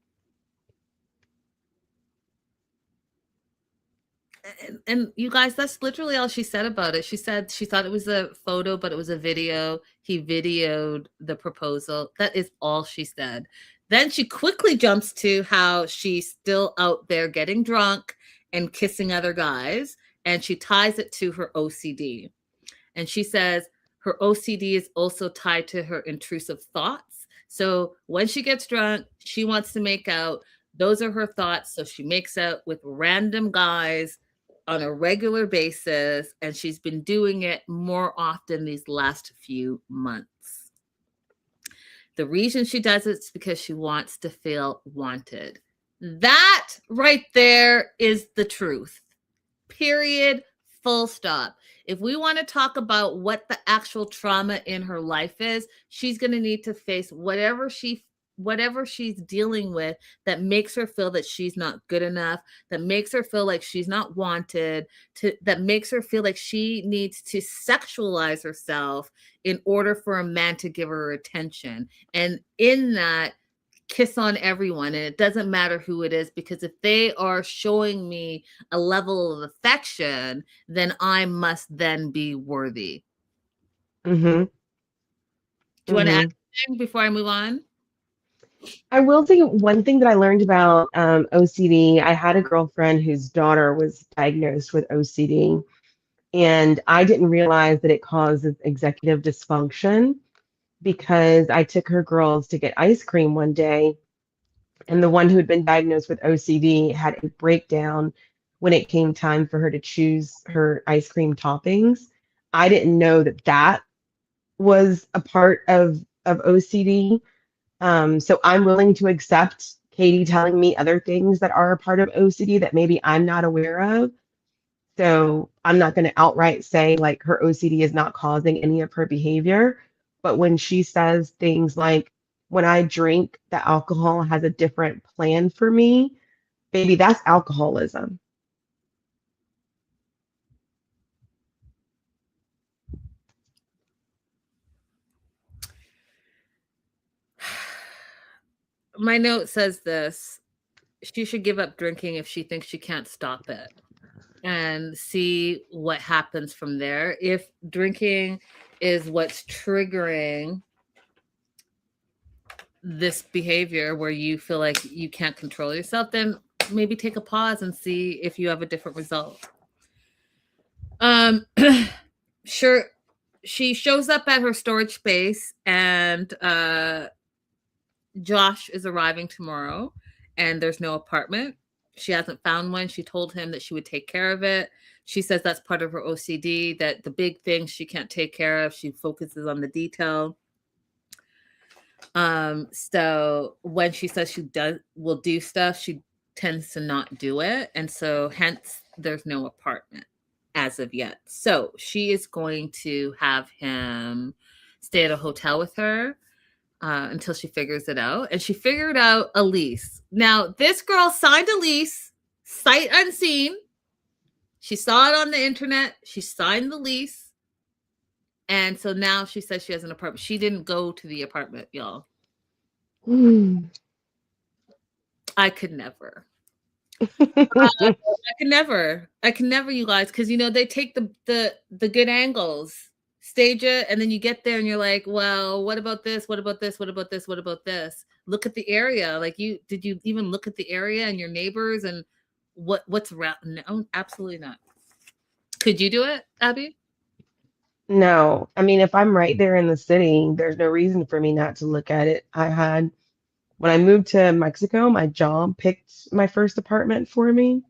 Speaker 2: and you guys, that's literally all she said about it. She said she thought it was a photo, but it was a video. He videoed the proposal. That is all she said. Then she quickly jumps to how she's still out there getting drunk and kissing other guys, and she ties it to her OCD. And she says her OCD is also tied to her intrusive thoughts. So when she gets drunk, she wants to make out. Those are her thoughts. So she makes out with random guys on a regular basis, and she's been doing it more often these last few months. The reason she does it is because she wants to feel wanted. That right there is the truth. Period. Full stop. If we want to talk about what the actual trauma in her life is, she's going to need to face whatever she's dealing with that makes her feel that she's not good enough, that makes her feel like she's not wanted, that makes her feel like she needs to sexualize herself in order for a man to give her attention. And in that, kiss on everyone, and it doesn't matter who it is, because if they are showing me a level of affection, then I must then be worthy.
Speaker 3: Mm-hmm.
Speaker 2: Do you want to add anything before I move on?
Speaker 3: I will say one thing that I learned about OCD. I had a girlfriend whose daughter was diagnosed with OCD, and I didn't realize that it causes executive dysfunction because I took her girls to get ice cream one day, and the one who had been diagnosed with OCD had a breakdown when it came time for her to choose her ice cream toppings. I didn't know that that was a part of OCD. So I'm willing to accept Katie telling me other things that are a part of OCD that maybe I'm not aware of. So I'm not going to outright say like her OCD is not causing any of her behavior. But when she says things like, when I drink, the alcohol has a different plan for me, baby, that's alcoholism.
Speaker 2: My note says this: she should give up drinking if she thinks she can't stop it, and see what happens from there. If drinking is what's triggering this behavior where you feel like you can't control yourself, then maybe take a pause and see if you have a different result. Sure, she shows up at her storage space, and Josh is arriving tomorrow, and there's no apartment. She hasn't found one. She told him that she would take care of it. She says that's part of her OCD, that the big things she can't take care of, she focuses on the detail. So when she says she will do stuff, she tends to not do it. And so hence there's no apartment as of yet. So she is going to have him stay at a hotel with her until she figures it out. And she figured out a lease. Now, this girl signed a lease, sight unseen. She saw it on the internet. She signed the lease. And so now she says she has an apartment. She didn't go to the apartment, y'all. I could never. I can never, you guys, because they take the good angles, stage it, and then you get there and you're like, well, what about this? What about this? What about this? What about this? Look at the area. Like, did you even look at the area and your neighbors and what's around? No, absolutely not. Could you do it, Abby?
Speaker 3: No, I mean, if I'm right there in the city, there's no reason for me not to look at it. When I moved to Mexico, my job picked my first apartment for me.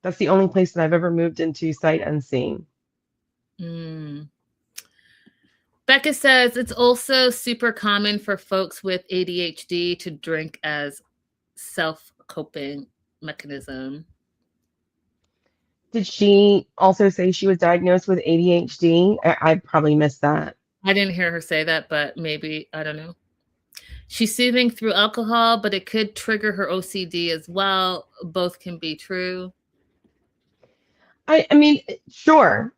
Speaker 3: That's the only place that I've ever moved into sight unseen.
Speaker 2: Becca says it's also super common for folks with ADHD to drink as self-coping mechanism.
Speaker 3: Did she also say she was diagnosed with ADHD? I probably missed that.
Speaker 2: I didn't hear her say that, but maybe, I don't know. She's soothing through alcohol, but it could trigger her OCD as well. Both can be true.
Speaker 3: I mean, sure,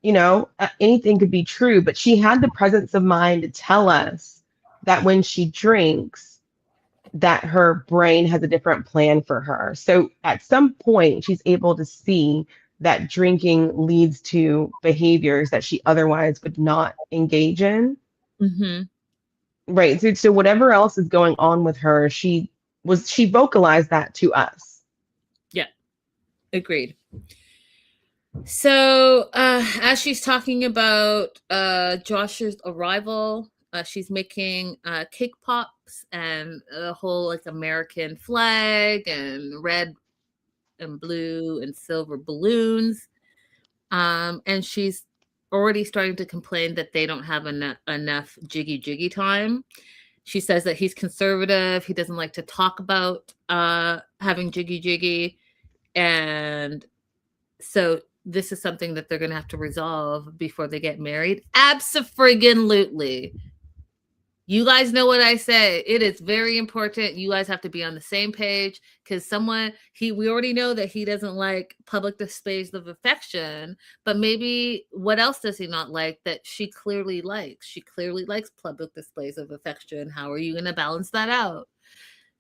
Speaker 3: anything could be true, but she had the presence of mind to tell us that when she drinks, that her brain has a different plan for her. So at some point, she's able to see that drinking leads to behaviors that she otherwise would not engage in.
Speaker 2: Mm-hmm.
Speaker 3: Right. So whatever else is going on with her, she vocalized that to us.
Speaker 2: Yeah, agreed. So as she's talking about Josh's arrival, she's making cake pops and a whole like American flag and red and blue and silver balloons. And she's already starting to complain that they don't have enough jiggy time. She says that he's conservative. He doesn't like to talk about having jiggy. And so this is something that they're going to have to resolve before they get married. Abso-friggin-lutely. You guys know what I say. It is very important. You guys have to be on the same page because we already know that he doesn't like public displays of affection, but maybe what else does he not like that she clearly likes? She clearly likes public displays of affection. How are you going to balance that out?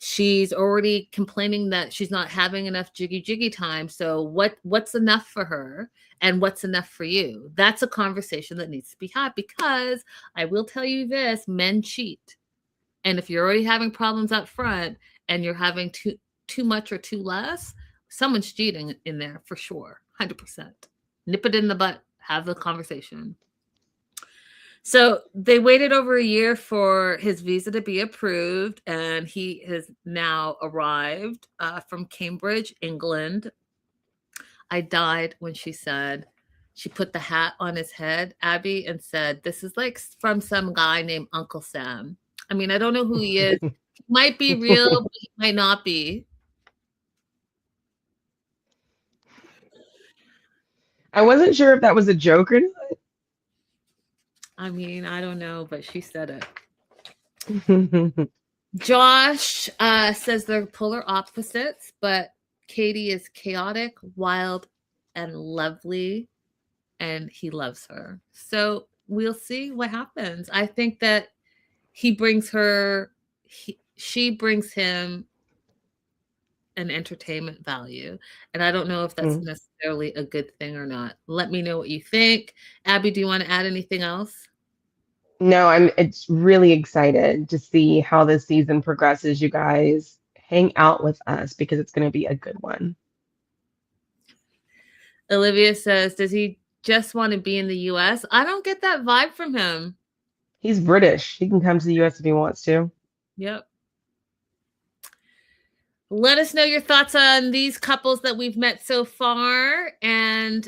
Speaker 2: She's already complaining that she's not having enough jiggy time. So what's enough for her and what's enough for you? That's a conversation that needs to be had because I will tell you this, men cheat. And if you're already having problems up front and you're having too much or too less, someone's cheating in there for sure. 100%. Nip it in the butt. Have the conversation. So they waited over a year for his visa to be approved, and he has now arrived from Cambridge, England. I died when she put the hat on his head, Abby, and said, this is like from some guy named Uncle Sam. I mean, I don't know who he is. He might be real, but he might not be.
Speaker 3: I wasn't sure if that was a joke or not.
Speaker 2: I mean, I don't know, but she said it. Josh says they're polar opposites, but Katie is chaotic, wild, and lovely, and he loves her. So we'll see what happens. I think that she brings him an entertainment value, and I don't know if that's necessarily a good thing or not. Let me know what you think. Abby, do you want to add anything else?
Speaker 3: No, it's really excited to see how this season progresses. You guys hang out with us because it's going to be a good one.
Speaker 2: Olivia says, does he just want to be in the US? I don't get that vibe from him.
Speaker 3: He's British. He can come to the US if he wants to.
Speaker 2: Yep. Let us know your thoughts on these couples that we've met so far, and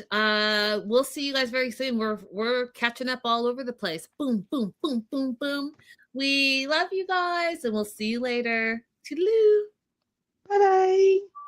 Speaker 2: we'll see you guys very soon. We're catching up all over the place. Boom, boom, boom, boom, boom. We love you guys, and we'll see you later. Toodaloo.
Speaker 3: Bye-bye.